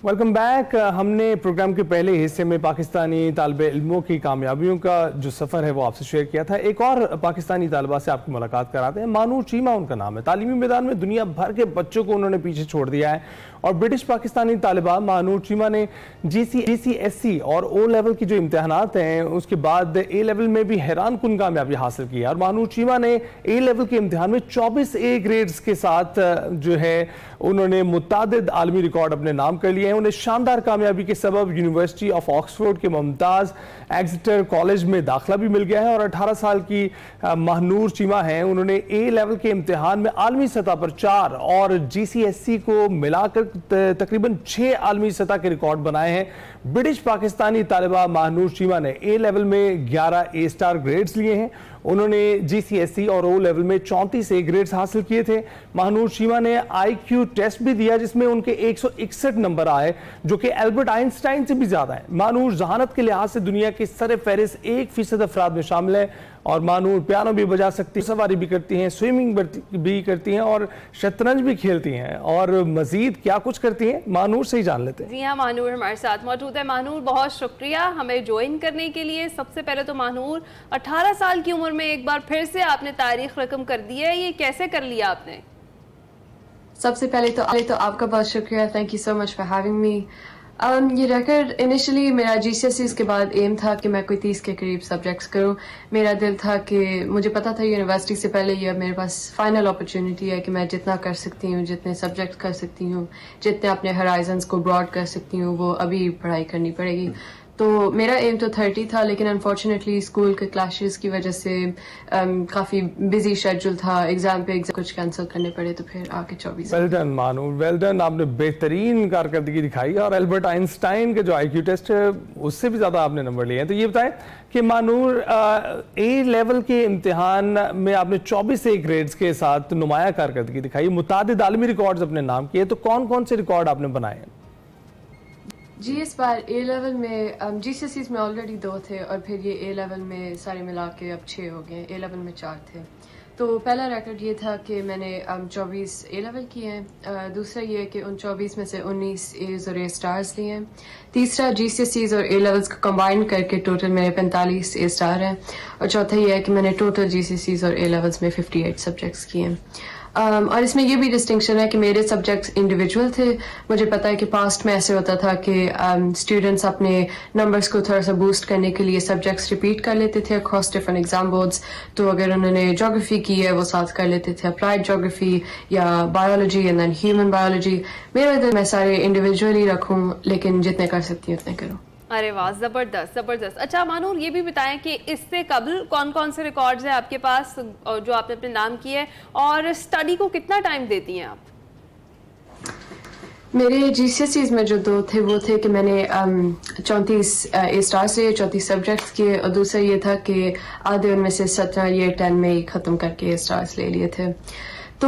Welcome back. हमने प्रोग्राम के पहले हिस्से में पाकिस्तानी तालिबे इल्मों की कामयाबियों का जो सफ़र है वो आपसे शेयर किया था। एक और पाकिस्तानी तालिबा से आपकी मुलाकात कराते हैं। मानू चीमा उनका नाम है। तालीमी मैदान में दुनिया भर के बच्चों को उन्होंने पीछे छोड़ दिया है, और ब्रिटिश पाकिस्तानी तालिबा मानू चीमा ने GCSE और O लेवल की जो इम्तहानात हैं उसके बाद A लेवल में भी हैरान कुन कामयाबी हासिल की है। और मानू चीमा ने A लेवल के इम्तहान में 24 A ग्रेड्स के साथ जो है उन्होंने मुतादिद आलमी रिकॉर्ड अपने नाम कर लिए हैं। उन्हें शानदार कामयाबी के सबब यूनिवर्सिटी ऑफ ऑक्सफोर्ड के मुमताज़ एक्सेटर कॉलेज में दाखिला भी मिल गया है। और 18 साल की महनूर चीमा हैं, उन्होंने A लेवल के इम्तिहान में आलमी सतह पर 4 और GCSE को मिलाकर तकरीबन 6 आलमी सतह के रिकॉर्ड बनाए हैं। ब्रिटिश पाकिस्तानी तालिबा महनूर चीमा ने A लेवल में 11 A स्टार ग्रेड्स लिए हैं। उन्होंने GCSE और O लेवल में 34 A ग्रेड्स हासिल किए थे। महानूर शीमा ने IQ टेस्ट भी दिया जिसमें उनके 161 नंबर आए, जो कि एल्बर्ट आइंस्टाइन से भी ज्यादा है। महानूर जहानत के लिहाज से दुनिया के सर-ए-फहरिस्त 1% अफराद में शामिल है और महानूर पियानो भी बजा सकती है, सवारी भी करती हैं, स्विमिंग भी करती हैं और शतरंज भी खेलती हैं और मजीद क्या कुछ करती हैं महानूर से ही जान लेते हैं। जी हाँ, महानूर हमारे साथ मौजूद है। महानूर, बहुत शुक्रिया हमें ज्वाइन करने के लिए। सबसे पहले तो महानूर, 18 साल की उम्र में एक बार फिर से आपने तारीख रकम कर दी है, ये कैसे कर लिया आपने? सबसे पहले तो आपका बहुत शुक्रिया, thank you so much for having me. ये रिकॉर्ड इनिशियली मेरा GCSEs के बाद एम था कि मैं कोई 30 के करीब सब्जेक्ट्स करूं। मेरा दिल था कि मुझे पता था यूनिवर्सिटी से पहले ये मेरे पास फाइनल अपॉर्चुनिटी है कि मैं जितना कर सकती हूँ, जितने सब्जेक्ट कर सकती हूँ, जितने अपने हराइजन्स को ब्रॉड कर सकती हूँ, वो अभी पढ़ाई करनी पड़ेगी। तो मेरा एम तो 30 था, लेकिन अनफॉर्चुनेटली स्कूल के क्लैशेस की वजह से काफ़ी बिजी शेड्यूल था, एग्जाम पे कुछ कैंसिल करने पड़े, तो फिर आके 24। Well done Mahnoor, well done, आपने बेहतरीन कारकर्दगी दिखाई और एल्बर्ट आइंस्टाइन के जो IQ टेस्ट है उससे भी ज़्यादा आपने नंबर लिए हैं। तो ये बताएं कि महानूर, A लेवल के इम्तिहान में आपने 24 A ग्रेड्स के साथ नुमाया कारकर्दगी दिखाई, मुतादिद आलमी रिकॉर्ड्स अपने नाम किए, तो कौन कौन से रिकॉर्ड आपने बनाए? जी, इस बार A लेवल में GCSEs में ऑलरेडी 2 थे और फिर ये A लेवल में सारे मिला के अब 6 हो गए। A लेवल में 4 थे। तो पहला रिकॉर्ड ये था कि मैंने 24 A लेवल किए हैं। दूसरा ये कि उन 24 में से 19 A's और A स्टार्स लिए हैं। तीसरा GCSEs और A लेवल्स को कंबाइन करके टोटल मेरे 45 A स्टार हैं। और चौथा ये है कि मैंने टोटल GCSEs और A लेवल्स में 58 सब्जेक्ट्स किए हैं। और इसमें ये भी डिस्टिंक्शन है कि मेरे सब्जेक्ट्स इंडिविजुअल थे। मुझे पता है कि पास्ट में ऐसे होता था कि स्टूडेंट्स अपने नंबर्स को थोड़ा सा बूस्ट करने के लिए सब्जेक्ट्स रिपीट कर लेते थे अक्रॉस डिफरेंट एग्जाम बोर्ड्स। तो अगर उन्होंने ज्योग्राफी की है वो साथ कर लेते थे अप्लाइड ज्योग्राफी या biology and then human biology. मेरा दिल मैं सारे इंडिविजुअली रखूँ, लेकिन जितने कर सकती हूँ उतने करूँ। अरे वाह, जबरदस्त जबरदस्त। अच्छा महानूर, ये भी बताएं कि इससे कबल कौन कौन से रिकॉर्ड्स हैं आपके पास जो आपने अपने नाम किए, और स्टडी को कितना टाइम देती हैं आप? मेरे GCSEs में जो 2 थे वो थे कि मैंने 34 A स्टार्स लिए, 34 सब्जेक्ट्स किए, और दूसरा ये था कि आधे उनमें से 17 ये 10 में ही ख़त्म करके A स्टार्स ले लिए थे। तो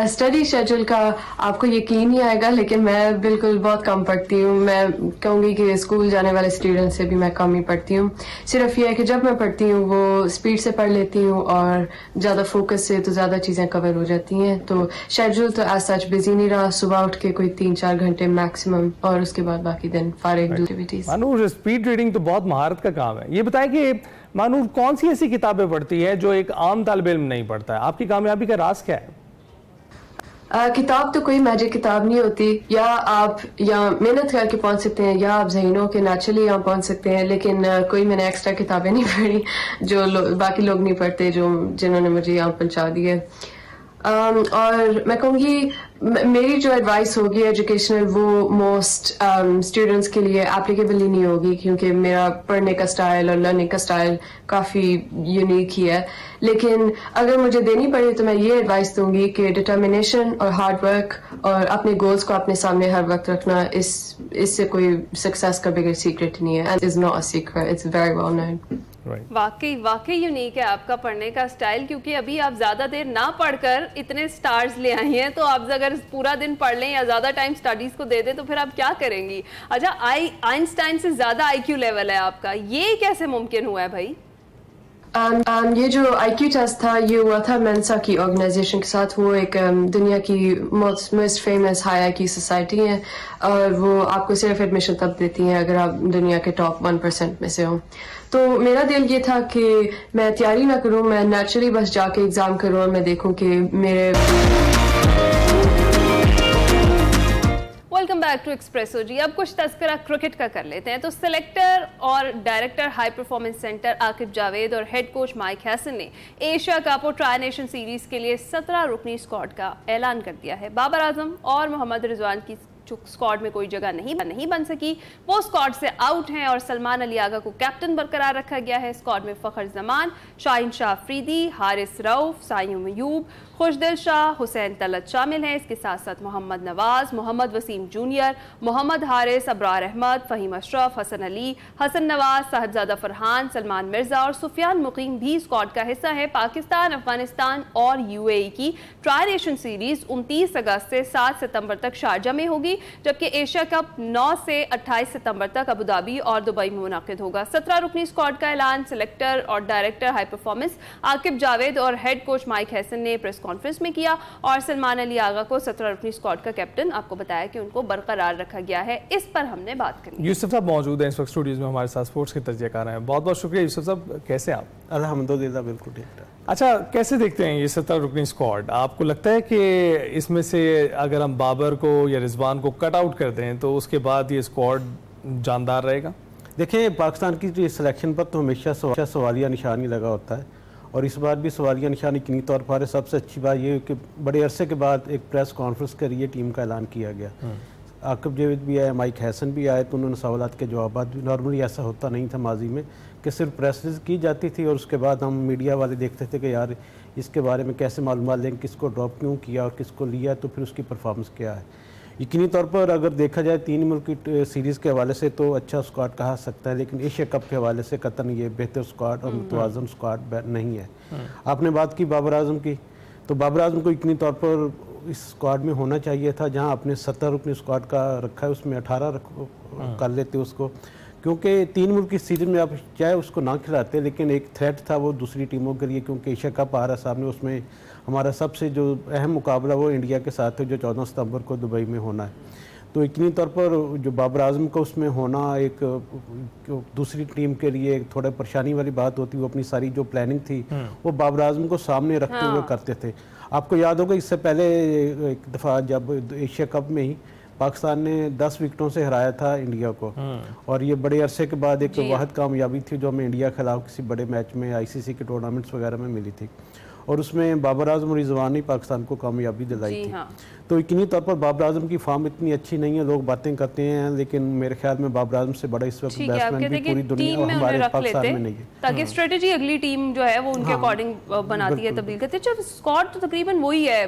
स्टडी शेड्यूल का आपको यकीन नहीं आएगा, लेकिन मैं बिल्कुल बहुत कम पढ़ती हूँ। मैं कहूँगी कि स्कूल जाने वाले स्टूडेंट से भी मैं कम ही पढ़ती हूँ। सिर्फ ये है कि जब मैं पढ़ती हूँ वो स्पीड से पढ़ लेती हूँ और ज़्यादा फोकस से तो ज़्यादा चीज़ें कवर हो जाती हैं। तो शेड्यूल तो एज सच बिजी नहीं रहा। सुबह उठ के कोई 3-4 घंटे मैक्सिमम, और उसके बाद बाकी दिन फारिग एक्टिविटीज। महानूर, स्पीड रीडिंग तो बहुत महारत का काम है। ये बताएं कि महानूर कौन सी ऐसी किताबें पढ़ती है जो एक आम तालिब इल्म नहीं पढ़ता है? आपकी कामयाबी का राज क्या है? किताब तो कोई मैजिक किताब नहीं होती। या आप या मेहनत करके पहुंच सकते हैं, या आप ज़हीनों के नेचुरली यहाँ पहुंच सकते हैं, लेकिन कोई मैंने एक्स्ट्रा किताबें नहीं पढ़ी जो बाकी लोग नहीं पढ़ते, जिन्होंने मुझे यहाँ पहुंचा दी है। और मैं कहूँगी मेरी जो एडवाइस होगी एजुकेशनल वो मोस्ट स्टूडेंट्स के लिए एप्लीकेबल ही नहीं होगी, क्योंकि मेरा पढ़ने का स्टाइल और लर्निंग का स्टाइल काफ़ी यूनिक ही है। लेकिन अगर मुझे देनी पड़े तो मैं ये एडवाइस दूंगी कि डिटर्मिनेशन और हार्ड वर्क और अपने गोल्स को अपने सामने हर वक्त रखना, इससे कोई सक्सेस का बिगर सीक्रेट नहीं है। And is not a secret, it's very well known. वाकई यूनिक है आपका पढ़ने का स्टाइल, क्योंकि अभी आप ज्यादा देर ना पढ़कर इतने स्टार्स ले आई हैं, तो आप अगर पूरा दिन पढ़ लें या ज्यादा टाइम स्टडीज को दे दें तो फिर आप क्या करेंगी? अच्छा, आइंस्टाइन से ज्यादा IQ लेवल है आपका, ये कैसे मुमकिन हुआ है भाई? ये जो IQ टेस्ट था ये हुआ था मेंसा की ऑर्गेनाइजेशन के साथ। वो एक दुनिया की most famous high IQ society है, और वो आपको सिर्फ एडमिशन तब देती हैं अगर आप दुनिया के टॉप 1% में से हो। तो मेरा दिल ये था कि मैं तैयारी ना करूं, मैं नेचुरली बस जाके एग्जाम करूं और मैं देखूं कि मेरे। वेलकम बैक टू एक्सप्रेसो जी। अब कुछ तस्करा क्रिकेट का कर लेते हैं। तो सिलेक्टर और director high performance centre Aqib Javed और हेड कोच माइक हैसन ने एशिया कप और ट्राई नेशन सीरीज के लिए 17 रुकनी स्क्वाड का ऐलान कर दिया है। बाबर आजम और मोहम्मद रिजवान की स्क्वाड में कोई जगह नहीं बन सकी, वो स्क्वाड से आउट हैं और सलमान अली आगा को कैप्टन बरकरार रखा गया है। स्क्वाड में फ़खर जमान, शाहीन शाह अफरीदी, हारिस रऊफ, साइम अयूब, खुशदिल शाह, हुसैन तलत शामिल हैं। इसके साथ साथ मोहम्मद नवाज, मोहम्मद वसीम जूनियर, मोहम्मद हारिस, अब्रार अहमद, फ़हीम अशरफ, हसन अली, हसन नवाज, साहिबजादा फरहान, सलमान मिर्जा और सुफियान मुकीम भी स्क्वाड का हिस्सा है। पाकिस्तान, अफगानिस्तान और यूएई की ट्राई नेशन सीरीज 29 अगस्त से 7 सितंबर तक शारजा में होगी, जबकि एशिया कप 9 से 28 सितंबर तक अबू धाबी और दुबई में मुनाकिद होगा। 17 रुकनी स्क्वाड का ऐलान सिलेक्टर और director high performance Aqib Javed और हेड कोच माइक हैसन ने प्रेस कॉन्फ्रेंस में किया और सलमान अली आगा को 17 रुकनी स्क्वाड का कैप्टन आपको बताया कि उनको बरकरार रखा गया है। इस पर हमने बात करी। यूसुफ साहब मौजूद हैं इस वक्त स्टूडियोज में हमारे साथ, स्पोर्ट्स के तजज़ियाकार हैं। बहुत बहुत शुक्रिया यूसुफ साहब, कैसे आप? अल्हम्दुलिल्लाह बिल्कुल ठीक है। अच्छा, कैसे देखते हैं ये 17 रुकनी स्क्वाड? आपको लगता है कि इसमें से अगर हम बाबर को या रिजवान को कट आउट कर दें तो उसके बाद ये स्क्वाड जानदार रहेगा? देखिए, पाकिस्तान की जो सिलेक्शन पर तो हमेशा सवालिया निशानी लगा होता है और इस बार भी सवालिया निशानी किन्हीं तौर पर है। सबसे अच्छी बात यह कि बड़े अरसे के बाद एक प्रेस कॉन्फ्रेंस के जरिए टीम का ऐलान किया गया। आकिब जावेद भी आए, माइक हैसन भी आए, तो उन्होंने सवालात के जवाब भी, नॉर्मली ऐसा होता नहीं था माजी में कि सिर्फ प्रेस की जाती थी और उसके बाद हम मीडिया वाले देखते थे कि यार इसके बारे में कैसे मालूमात लें, किसको ड्रॉप क्यों किया और किसको लिया, तो फिर उसकी परफॉर्मेंस क्या है। यकीनी तौर पर अगर देखा जाए 3 मुल्क की सीरीज़ के हवाले से तो अच्छा स्क्वाड कहा सकता है, लेकिन एशिया कप के हवाले से कतन ये बेहतर स्क्वाड और मुतवाज़न स्क्वाड नहीं है। आपने बात की बाबर आजम की, तो बाबर आजम को यकीनी तौर पर इस स्क्वाड में होना चाहिए था। जहां आपने 17 रुकनी स्क्वाड का रखा है उसमें 18 कर लेते उसको, क्योंकि 3 मुल्क की सीरीज में आप चाहे उसको ना खिलाते, लेकिन एक थ्रेट था वो दूसरी टीमों के लिए, क्योंकि एशिया कप आ रहा सामने, उसमें हमारा सबसे जो अहम मुकाबला वो इंडिया के साथ है जो 14 सितंबर को दुबई में होना है। तो यकीनी तौर पर जो बाबर आजम का उसमें होना एक दूसरी टीम के लिए एक थोड़ा परेशानी वाली बात होती, वो अपनी सारी जो प्लानिंग थी वो बाबर आजम को सामने रखते हुए करते थे। आपको याद होगा इससे पहले एक दफ़ा जब एशिया कप में ही पाकिस्तान ने 10 विकेटों से हराया था इंडिया को, और ये बड़े अरसे के बाद एक वाहिद कामयाबी थी जो हमें इंडिया के खिलाफ किसी बड़े मैच में आईसीसी के टूर्नामेंट्स वगैरह में मिली थी, और उसमें बाबर आजम और रिजवान ने पाकिस्तान को कामयाबी दिलाई थी। तो यकीनी तौर पर बाबर आजम की फॉर्म इतनी अच्छी नहीं है, लोग बातें करते हैं, लेकिन मेरे ख्याल में बाबर आजम से बड़ा इस वक्त बैट्समैन भी पूरी दुनिया और हमारे पाकिस्तान में नहीं है, ताकि स्ट्रेटेजी अगली टीम जो है वो उनके अकॉर्डिंग बनाती है, तब्दील करती है। जब स्क्वाड तो तकरीबन वही है,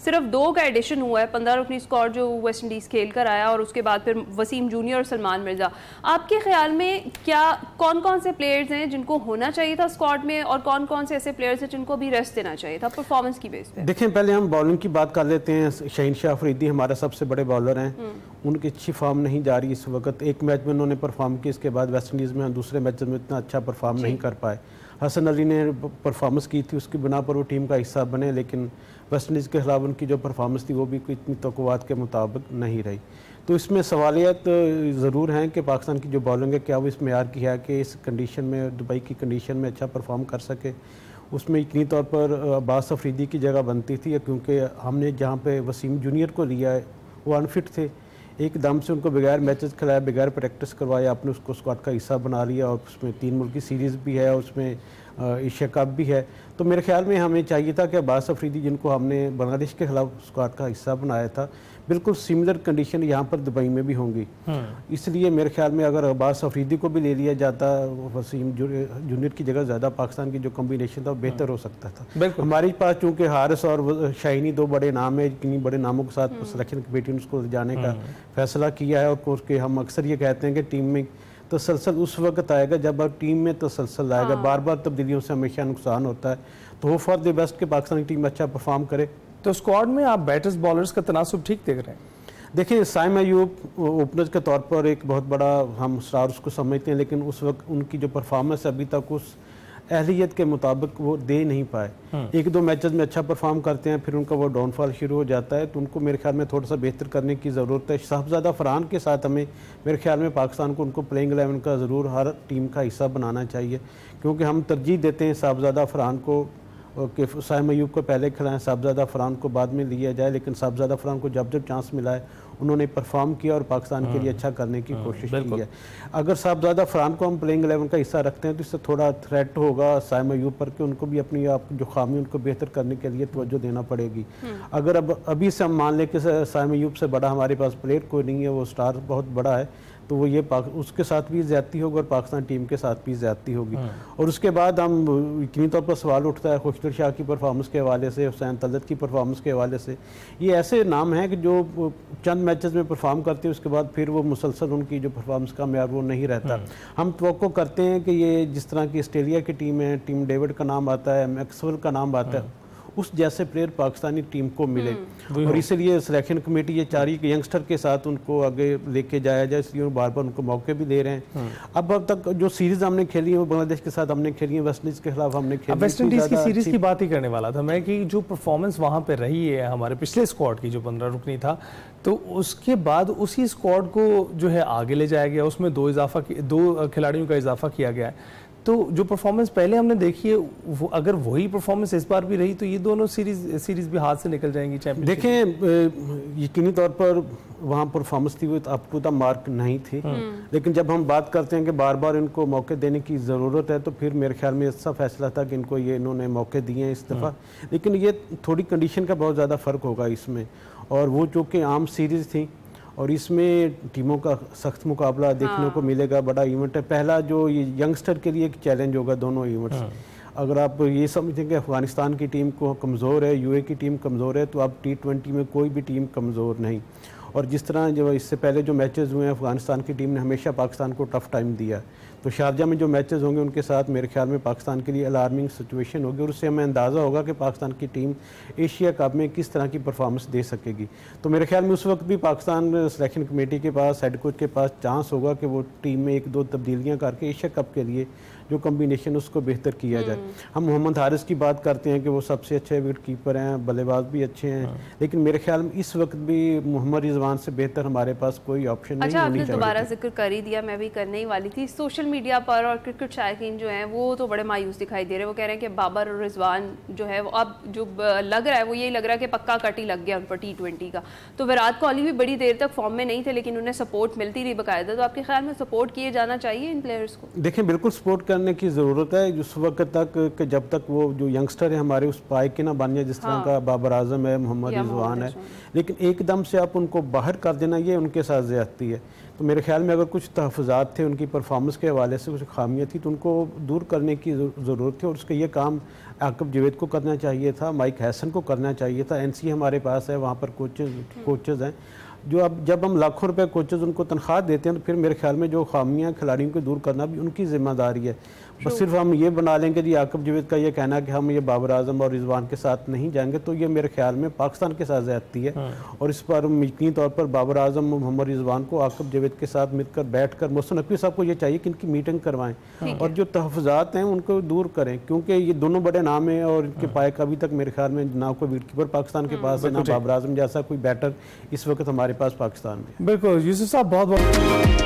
सिर्फ 2 का एडिशन हुआ है। 15 रुकनी स्क्वाड जो वेस्ट इंडीज़ खेल कर आया और उसके बाद फिर वसीम जूनियर और सलमान मिर्जा। आपके ख्याल में क्या कौन कौन से प्लेयर्स हैं जिनको होना चाहिए था स्क्वाड में और कौन कौन से ऐसे प्लेयर्स हैं जिनको भी रेस्ट देना चाहिए था परफॉर्मेंस की बेस पे? देखें, पहले हम बॉलिंग की बात कर लेते हैं। शाहीन शाह अफरीदी हमारे सबसे बड़े बॉलर हैं, उनकी अच्छी फॉर्म नहीं जा रही इस वक्त। एक मैच में उन्होंने परफॉर्म किया, इसके बाद वेस्ट इंडीज़ में दूसरे मैच में इतना अच्छा परफॉर्म नहीं कर पाए। हसन अली ने परफॉर्मेंस की थी, उसकी बिना पर वो टीम का हिस्सा बने, लेकिन वेस्ट इंडीज़ के खिलाफ उनकी जो परफॉर्मेंस थी वो भी इतनी तवक्कुआत के मुताबिक नहीं रही। तो इसमें सवालियत ज़रूर हैं कि पाकिस्तान की जो बॉलिंग है क्या वो इस मेयार की है कि इस कंडीशन में, दुबई की कंडीशन में अच्छा परफॉर्म कर सके। उसमें यकीनी तौर पर अब्बास अफरीदी की जगह बनती थी, क्योंकि हमने जहाँ पे वसीम जूनियर को लिया है वो अनफिट थे, एकदम से उनको बगैर मैचेस खिलाया, बगैर प्रैक्टिस करवाया, आपने उसको स्क्वाड का हिस्सा बना लिया, और उसमें 3 मुल्क की सीरीज़ भी है, उसमें एशिया कप भी है। तो मेरे ख्याल में हमें चाहिए था कि अब्बास अफरीदी, जिनको हमने बांग्लादेश के खिलाफ स्क्वाड का हिस्सा बनाया था, बिल्कुल सिमिलर कंडीशन यहाँ पर दुबई में भी होंगी। इसलिए मेरे ख्याल में अगर अब्बास अफरीदी को भी ले लिया जाता, वसीम जूनियर की जगह ज़्यादा पाकिस्तान की जो कम्बिनेशन था वो बेहतर हो सकता था। हमारे पास चूँकि हारिस और शाहीनी 2 बड़े नाम है, किन्हीं बड़े नामों के साथ सिलेक्शन कमेटी ने उसको जाने का फैसला किया है, और कोर्स के हम अक्सर ये कहते हैं कि टीम में तसलसल उस वक्त आएगा जब टीम में तसलसल आएगा। बार बार तब्दीलियों से हमेशा नुकसान होता है। तो वो फॉर द बेस्ट के पाकिस्तान की टीम अच्छा परफॉर्म करे। तो स्क्वाड में आप बैटर्स बॉलर्स का तनासुब ठीक देख रहे हैं? देखिए, साइम अयूब ओपनर के तौर पर एक बहुत बड़ा हम स्टार उसको समझते हैं, लेकिन उस वक्त उनकी जो परफॉर्मेंस अभी तक उस अहलियत के मुताबिक वो दे नहीं पाए। 1-2 मैचेस में अच्छा परफॉर्म करते हैं, फिर उनका वो डाउनफॉल शुरू हो जाता है। तो उनको मेरे ख्याल में थोड़ा सा बेहतर करने की ज़रूरत है। साहिबजादा फरहान के साथ हमें मेरे ख्याल में पाकिस्तान को उनको प्लेइंग 11 का ज़रूर हर टीम का हिस्सा बनाना चाहिए, क्योंकि हम तरजीह देते हैं साहिबजादा फरहान को कि साइम अयूब को पहले खिलाएं, साहबजादा फरहान को बाद में लिया जाए, लेकिन साहबजादा फरहान को जब जब चांस मिला है उन्होंने परफॉर्म किया और पाकिस्तान के लिए अच्छा करने की कोशिश की है। अगर साहबजादा फरहान को हम प्लेइंग 11 का हिस्सा रखते हैं तो इससे थोड़ा थ्रेट होगा साइम अयूब पर कि उनको भी अपनी आप जो खामी उनको बेहतर करने के लिए तवज्जो देना पड़ेगी। अगर अब अभी से हम मान लें कि साइम अयूब से बड़ा हमारे पास प्लेयर कोई नहीं है, वो स्टार बहुत बड़ा है, तो वो ये उसके साथ भी ज़्यादती होगी और पाकिस्तान टीम के साथ भी ज़्यादती होगी। और उसके बाद हम यकीनी तौर पर सवाल उठता है खुशदर शाह की परफॉर्मेंस के हवाले से, हुसैन तलत की परफॉर्मेंस के हवाले से। ये ऐसे नाम हैं कि जो चंद मैचेस में परफॉर्म करते हैं उसके बाद फिर वो मुसलसल उनकी जो परफॉर्मेंस का मेयार वो नहीं रहता। हम तवक्को करते हैं कि ये जिस तरह की ऑस्ट्रेलिया की टीम है, टीम डेविड का नाम आता है, मैक्सवेल का नाम आता है, उस जैसे प्लेयर पाकिस्तानी टीम को मिले और इसलिए सिलेक्शन कमेटी ये चाह रही है कि यंगस्टर के साथ उनको आगे लेके जाया जाए, इसलिए बार बार उनको मौके भी दे रहे हैं। अब तक जो सीरीज हमने खेली है वो बांग्लादेश के साथ हमने खेली है, वेस्ट इंडीज के खिलाफ हमने खेली। वेस्ट इंडीज की सीरीज की बात ही करने वाला था मैं कि जो परफॉर्मेंस वहाँ पे रही है हमारे पिछले स्क्वाड की जो 15 रुकनी था, तो उसके बाद उसी स्क्वाड को जो है आगे ले जाया गया, उसमें दो खिलाड़ियों का इजाफा किया गया है। तो जो परफॉर्मेंस पहले हमने देखी है वो अगर वही परफॉर्मेंस इस बार भी रही तो ये दोनों सीरीज भी हाथ से निकल जाएंगी चैंपियनशिप। देखें यकीनी तौर पर वहाँ परफॉर्मेंस थी वो अप टू द मार्क नहीं थी, लेकिन जब हम बात करते हैं कि बार बार इनको मौके देने की ज़रूरत है तो फिर मेरे ख्याल में ऐसा फैसला था कि इनको ये इन्होंने मौके दिए हैं इस दफ़ा। लेकिन ये थोड़ी कंडीशन का बहुत ज़्यादा फ़र्क होगा इसमें, और वो चूँकि आम सीरीज़ थी और इसमें टीमों का सख्त मुकाबला देखने को मिलेगा, बड़ा इवेंट है। पहला जो ये यंगस्टर के लिए एक चैलेंज होगा दोनों इवेंट्स। अगर आप ये समझें कि अफगानिस्तान की टीम को कमज़ोर है, यूए की टीम कमज़ोर है, तो आप T20 में कोई भी टीम कमज़ोर नहीं। और जिस तरह जो इससे पहले जो मैचेस हुए हैं अफगानिस्तान की टीम ने हमेशा पाकिस्तान को टफ टाइम दिया, तो शारजा में जो मैचेस होंगे उनके साथ मेरे ख्याल में पाकिस्तान के लिए अलार्मिंग सिचुएशन होगी और उससे हमें अंदाज़ा होगा कि पाकिस्तान की टीम एशिया कप में किस तरह की परफॉर्मेंस दे सकेगी। तो मेरे ख्याल में उस वक्त भी पाकिस्तान सिलेक्शन कमेटी के पास, हेड कोच के पास चांस होगा कि वो टीम में 1-2 तब्दीलियाँ करके एशिया कप के लिए जो कम्बिनेशन उसको बेहतर किया जाए। हम मोहम्मद हारिस की बात करते हैं कि वो सबसे अच्छे विकेट कीपर हैं, बल्लेबाज भी अच्छे हैं, लेकिन मेरे ख्याल में इस वक्त भी मोहम्मद रिजवान से बेहतर हमारे पास कोई ऑप्शन नहीं होनी चाहिए। आपने दोबारा जिक्र कर ही दिया, मैं भी करने ही वाली थी। सोशल मीडिया पर और क्रिकेट शायकीन जो हैं वो तो बड़े मायूस दिखाई दे रहे हैं। वो कह रहे हैं कि बाबर और रिजवान जो है वो अब जो लग रहा है वो यही लग रहा है कि पक्का कट ही लग गया उन पर T20 का। तो विराट कोहली भी बड़ी देर तक फॉर्म में नहीं थे लेकिन उन्हें सपोर्ट मिलती रही बाकायदा। तो आपके ख्याल में सपोर्ट किए जाना चाहिए इन प्लेयर्स को? देखें बिल्कुल सपोर्ट करने की ज़रूरत है उस वक्त तक कि जब तक वो जो यंगस्टर है हमारे उस पाए के ना बन जाए, जिस तरह का बाबर आजम है, मोहम्मद रिजवान है, लेकिन एकदम से आप उनको बाहर कर देना ये उनके साथ ज़्यादती है। तो मेरे ख्याल में अगर कुछ तहफ़्फ़ुज़ात थे उनकी परफॉर्मेंस के हवाले से, कुछ खामियाँ थी तो उनको दूर करने की ज़रूरत थी और उसका ये काम आकिब जावेद को करना चाहिए था, माइक हैसन को करना चाहिए था। NC हमारे पास है, वहाँ पर कोचेज़ हैं जो अब जब हम लाखों रुपए कोचेज़ उनको तनख्वाह देते हैं तो फिर मेरे ख्याल में जो खामियाँ खिलाड़ियों को दूर करना भी उनकी जिम्मेदारी है। बस सिर्फ हम ये बना लेंगे जी आकिब जावेद का ये कहना कि हम ये बाबर आजम और रिजवान के साथ नहीं जाएंगे, तो ये मेरे ख्याल में पाकिस्तान के साथ ज़्यादती है। और इस पर यकीनी तौर पर बाबर आजम मोहम्मद रिजवान को आकिब जावेद के साथ मिलकर बैठकर मोहसिन नकवी साहब को ये चाहिए कि इनकी मीटिंग करवाएं और जो तहफ़्फ़ुज़ात हैं उनको दूर करें, क्योंकि ये दोनों बड़े नाम हैं और इनके पाए का अभी तक मेरे ख्याल में ना कोई विकेट कीपर पाकिस्तान के पास है, ना बाबर आजम जैसा कोई बैटर इस वक्त हमारे पास पाकिस्तान में। बिल्कुल यूसुफ साहब बहुत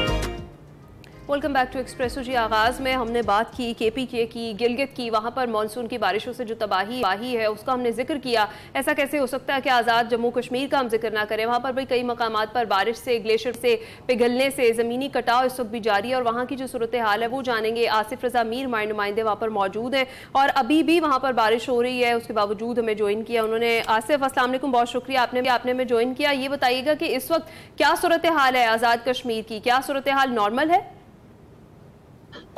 वेलकम बैक टू एक्सप्रेसो जी। आगाज़ में हमने बात की KPK की, गिलगित की, वहाँ पर मानसून की बारिशों से जो तबाही है उसका हमने जिक्र किया। ऐसा कैसे हो सकता है कि आज़ाद जम्मू कश्मीर का हम जिक्र ना करें? वहाँ पर भी कई मकामात पर बारिश से, ग्लेशियर से पिघलने से ज़मीनी कटाव इस वक्त भी जारी है और वहाँ की जो सूरत हाल है वो जानेंगे। आसिफ रज़ा मीर हमारे नुमाइंदे वहाँ पर मौजूद हैं और अभी भी वहाँ पर बारिश हो रही है, उसके बावजूद हमें ज्वाइन किया उन्होंने। आसिफ अस्सलाम वालेकुम, बहुत शुक्रिया आपने हमें ज्वाइन किया। ये बताइएगा कि इस वक्त क्या सूरत हाल है आज़ाद कश्मीर की, क्या सूरत हाल नॉर्मल है?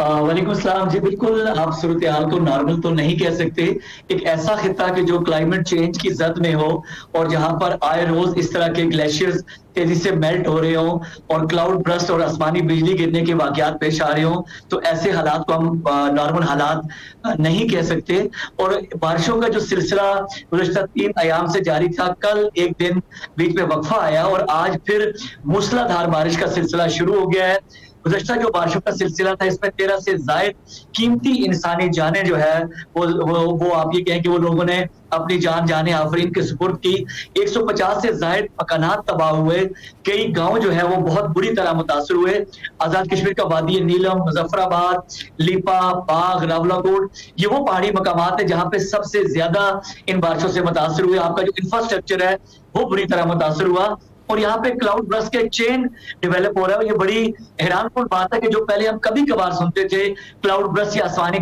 वालेकुम सलाम जी। बिल्कुल आप सूरत हाल को नॉर्मल तो नहीं कह सकते। एक ऐसा खिता कि जो क्लाइमेट चेंज की जद में हो और जहां पर आए रोज इस तरह के ग्लेशियर्स तेजी से मेल्ट हो रहे हो और क्लाउड ब्रस्ट और आसमानी बिजली गिरने के वाकयात पेश आ रहे हो, तो ऐसे हालात को हम नॉर्मल हालात नहीं कह सकते। और बारिशों का जो सिलसिला गुज़श्ता 3 अयाम से जारी था, कल एक दिन बीच में वक्फा आया और आज फिर मूसलाधार बारिश का सिलसिला शुरू हो गया है। गुज़श्ता जो बारिशों का सिलसिला था इसमें 13 से ज़ायद कीमती इंसानी जानें जो है वो आप ये कहें कि वो लोगों ने अपनी जान आफरीन के सुपुर्द की। 150 से ज़ायद मकानात तबाह हुए, कई गांव जो है वो बहुत बुरी तरह मुतासर हुए। आज़ाद कश्मीर का वादी नीलम, मुजफ्फराबाद, लिपा, बाग, रावलाकोट, ये वो पहाड़ी मकामात है जहाँ पे सबसे ज्यादा इन बारिशों से मुतासर हुए। आपका जो इंफ्रास्ट्रक्चर है वो बुरी तरह मुतासर हुआ और यहाँ पे क्लाउड बर्स्ट का एक चेन डेवलप हो रहा है। ये बड़ी हैरानकुन बात है कि जो पहले हम कभी कभार सुनते थे क्लाउड बर्स्ट या आसमानी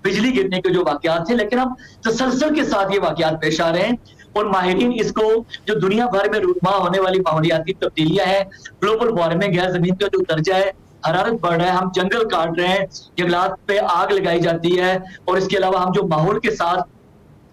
बिजली गिरने के जो वाकयात थे, लेकिन अब तसलसल के साथ ये वाकयात पेश आ रहे हैं और माहिरीन इसको जो दुनिया भर में रूनुमा होने वाली माहौलियाती तब्दीलियां हैं, ग्लोबल वार्मिंग है, जमीन का जो दर्जा है हरारत बढ़ रहा है, हम जंगल काट रहे हैं, जंगलात पे आग लगाई जाती है और इसके अलावा हम जो माहौल के साथ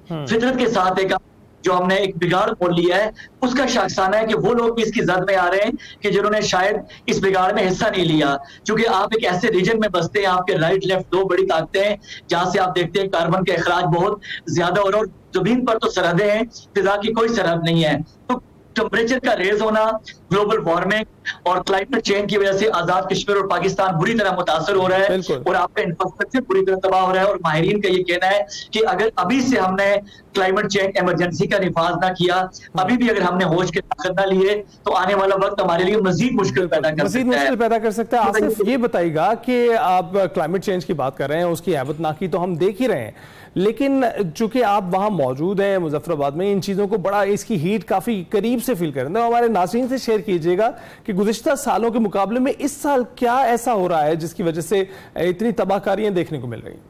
फितरत के साथ एक जो हमने एक बिगाड़ मोल लिया है उसका शाखसाना है कि वो लोग भी इसकी जद में आ रहे हैं कि जिन्होंने शायद इस बिगाड़ में हिस्सा नहीं लिया। क्योंकि आप एक ऐसे रीजन में बसते हैं, आपके राइट लेफ्ट दो बड़ी ताकतें हैं जहां से आप देखते हैं कार्बन का अखराज बहुत ज्यादा हो रहा है और जमीन पर तो सरहदें हैं, फिजा की कोई सरहद नहीं है। तो टेम्परेचर का रेज होना, ग्लोबल वार्मिंग और क्लाइमेट चेंज की वजह से आजाद कश्मीर और पाकिस्तान बुरी तरह मुतासर हो रहा है और आपका इंफ्रास्ट्रक्चर पूरी तरह तबाह हो रहा है। और माहिरीन का ये कहना है कि अगर अभी से हमने क्लाइमेट चेंज इमरजेंसी का निफाज ना किया, अभी भी अगर हमने होश के दाखिल ना लिए तो आने वाला वक्त हमारे लिए मजीद मुश्किल पैदा कर सकता है। आसिफ ये बताइएगा कि आप क्लाइमेट चेंज की बात कर रहे हैं, उसकी ऐबतनाकी तो हम देख ही रहे हैं, लेकिन चूंकि आप वहां मौजूद हैं मुजफ्फराबाद में, इन चीज़ों को बड़ा इसकी हीट काफ़ी करीब से फील करें, तो हमारे नाज़रीन से शेयर कीजिएगा कि गुज़िश्ता सालों के मुकाबले में इस साल क्या ऐसा हो रहा है जिसकी वजह से इतनी तबाहकारियां देखने को मिल रही हैं।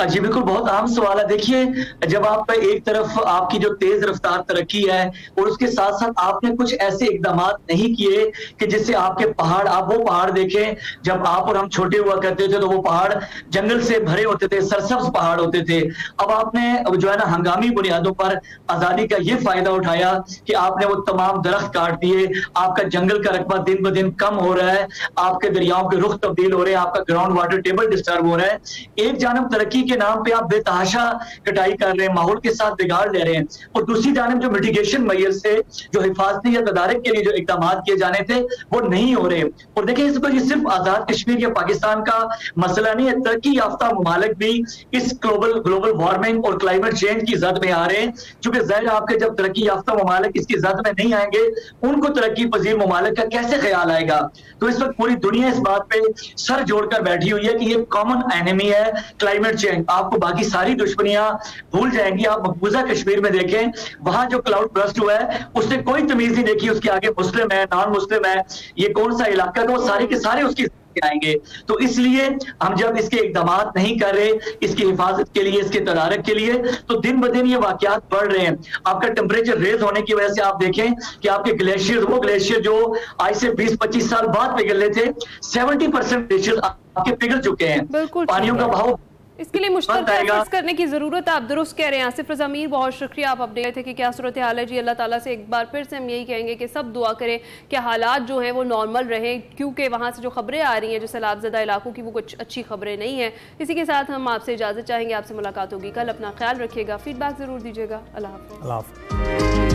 जी बिल्कुल, बहुत अहम सवाल है। देखिए, जब आप एक तरफ आपकी जो तेज रफ्तार तरक्की है और उसके साथ साथ आपने कुछ ऐसे इकदाम नहीं किए कि जिससे आपके पहाड़, आप वो पहाड़ देखें जब आप और हम छोटे हुआ करते थे तो वो पहाड़ जंगल से भरे होते थे, सरसब्ज पहाड़ होते थे। अब आपने जो है ना हंगामी बुनियादों पर आजादी का ये फायदा उठाया कि आपने वो तमाम दरख्त काट दिए, आपका जंगल का रकबा दिन ब दिन कम हो रहा है, आपके दरियाओं के रुख तब्दील हो रहे हैं, आपका ग्राउंड वाटर टेबल डिस्टर्ब हो रहा है। एक जानब तरक्की के नाम पे आप बेतहाशा कटाई कर रहे हैं, माहौल के साथ बिगाड़ ले रहे हैं, और दूसरी जानब जो मिटिगेशन मेजर से जो हिफाजती या तदारक के लिए जो इकदाम किए जाने थे वो नहीं हो रहे। और देखिए, इस पर ये सिर्फ आजाद कश्मीर या पाकिस्तान का मसला नहीं है, तरक्की याफ्ता ममालिक भी इस ग्लोबल वार्मिंग और क्लाइमेट चेंज की जद में आ रहे हैं। क्योंकि ज़ाहिर आपके जब तरक्की याफ्ता ममालिक इसकी जद में नहीं आएंगे, उनको तरक्की पजीर ममालिक का कैसे ख्याल आएगा। तो इस वक्त पूरी दुनिया इस बात पे सर जोड़कर बैठी हुई है कि ये कॉमन एनिमी है क्लाइमेट चेंज। आपको बाकी सारी दुश्मनियां भूल जाएंगी। आप मकबूजा कश्मीर में देखें, वहां जो क्लाउड बर्स्ट हुआ है उसने कोई तमीज नहीं देखी उसके आगे मुस्लिम है, नॉन मुस्लिम है, ये कौन सा इलाका, तो वो सारे के सारे उसकी आएंगे। तो इसलिए हम जब इसके इकदाम नहीं कर रहे इसकी हिफाजत के लिए, इसके तदारक के लिए, तो दिन ब दिन ये वाकयात बढ़ रहे हैं। आपका टेम्परेचर रेज होने की वजह से आप देखें कि आपके ग्लेशियर, वो ग्लेशियर जो आज से 20-25 साल बाद पिघलने थे, 70% ग्लेशियर आपके पिघल चुके हैं। पानियों का भाव इसके लिए मुश्तरका एफर्ट्स करने की जरूरत है। आप दुरुस्त कह रहे हैं आसिफ रज़ा मीर, बहुत शुक्रिया। आप अपडेट थे कि क्या सूरत हाल है। जी, अल्लाह ताला से एक बार फिर से हम यही कहेंगे कि सब दुआ करें कि हालात जो हैं वो नॉर्मल रहें, क्योंकि वहाँ से जो खबरें आ रही हैं जो सैलाबज़दा इलाकों की, वो कुछ अच्छी खबरें नहीं हैं। इसी के साथ हम आपसे इजाज़त चाहेंगे, आपसे मुलाकात होगी कल। अपना ख्याल रखिएगा, फीडबैक ज़रूर दीजिएगा। अल्लाह हाफ़िज़।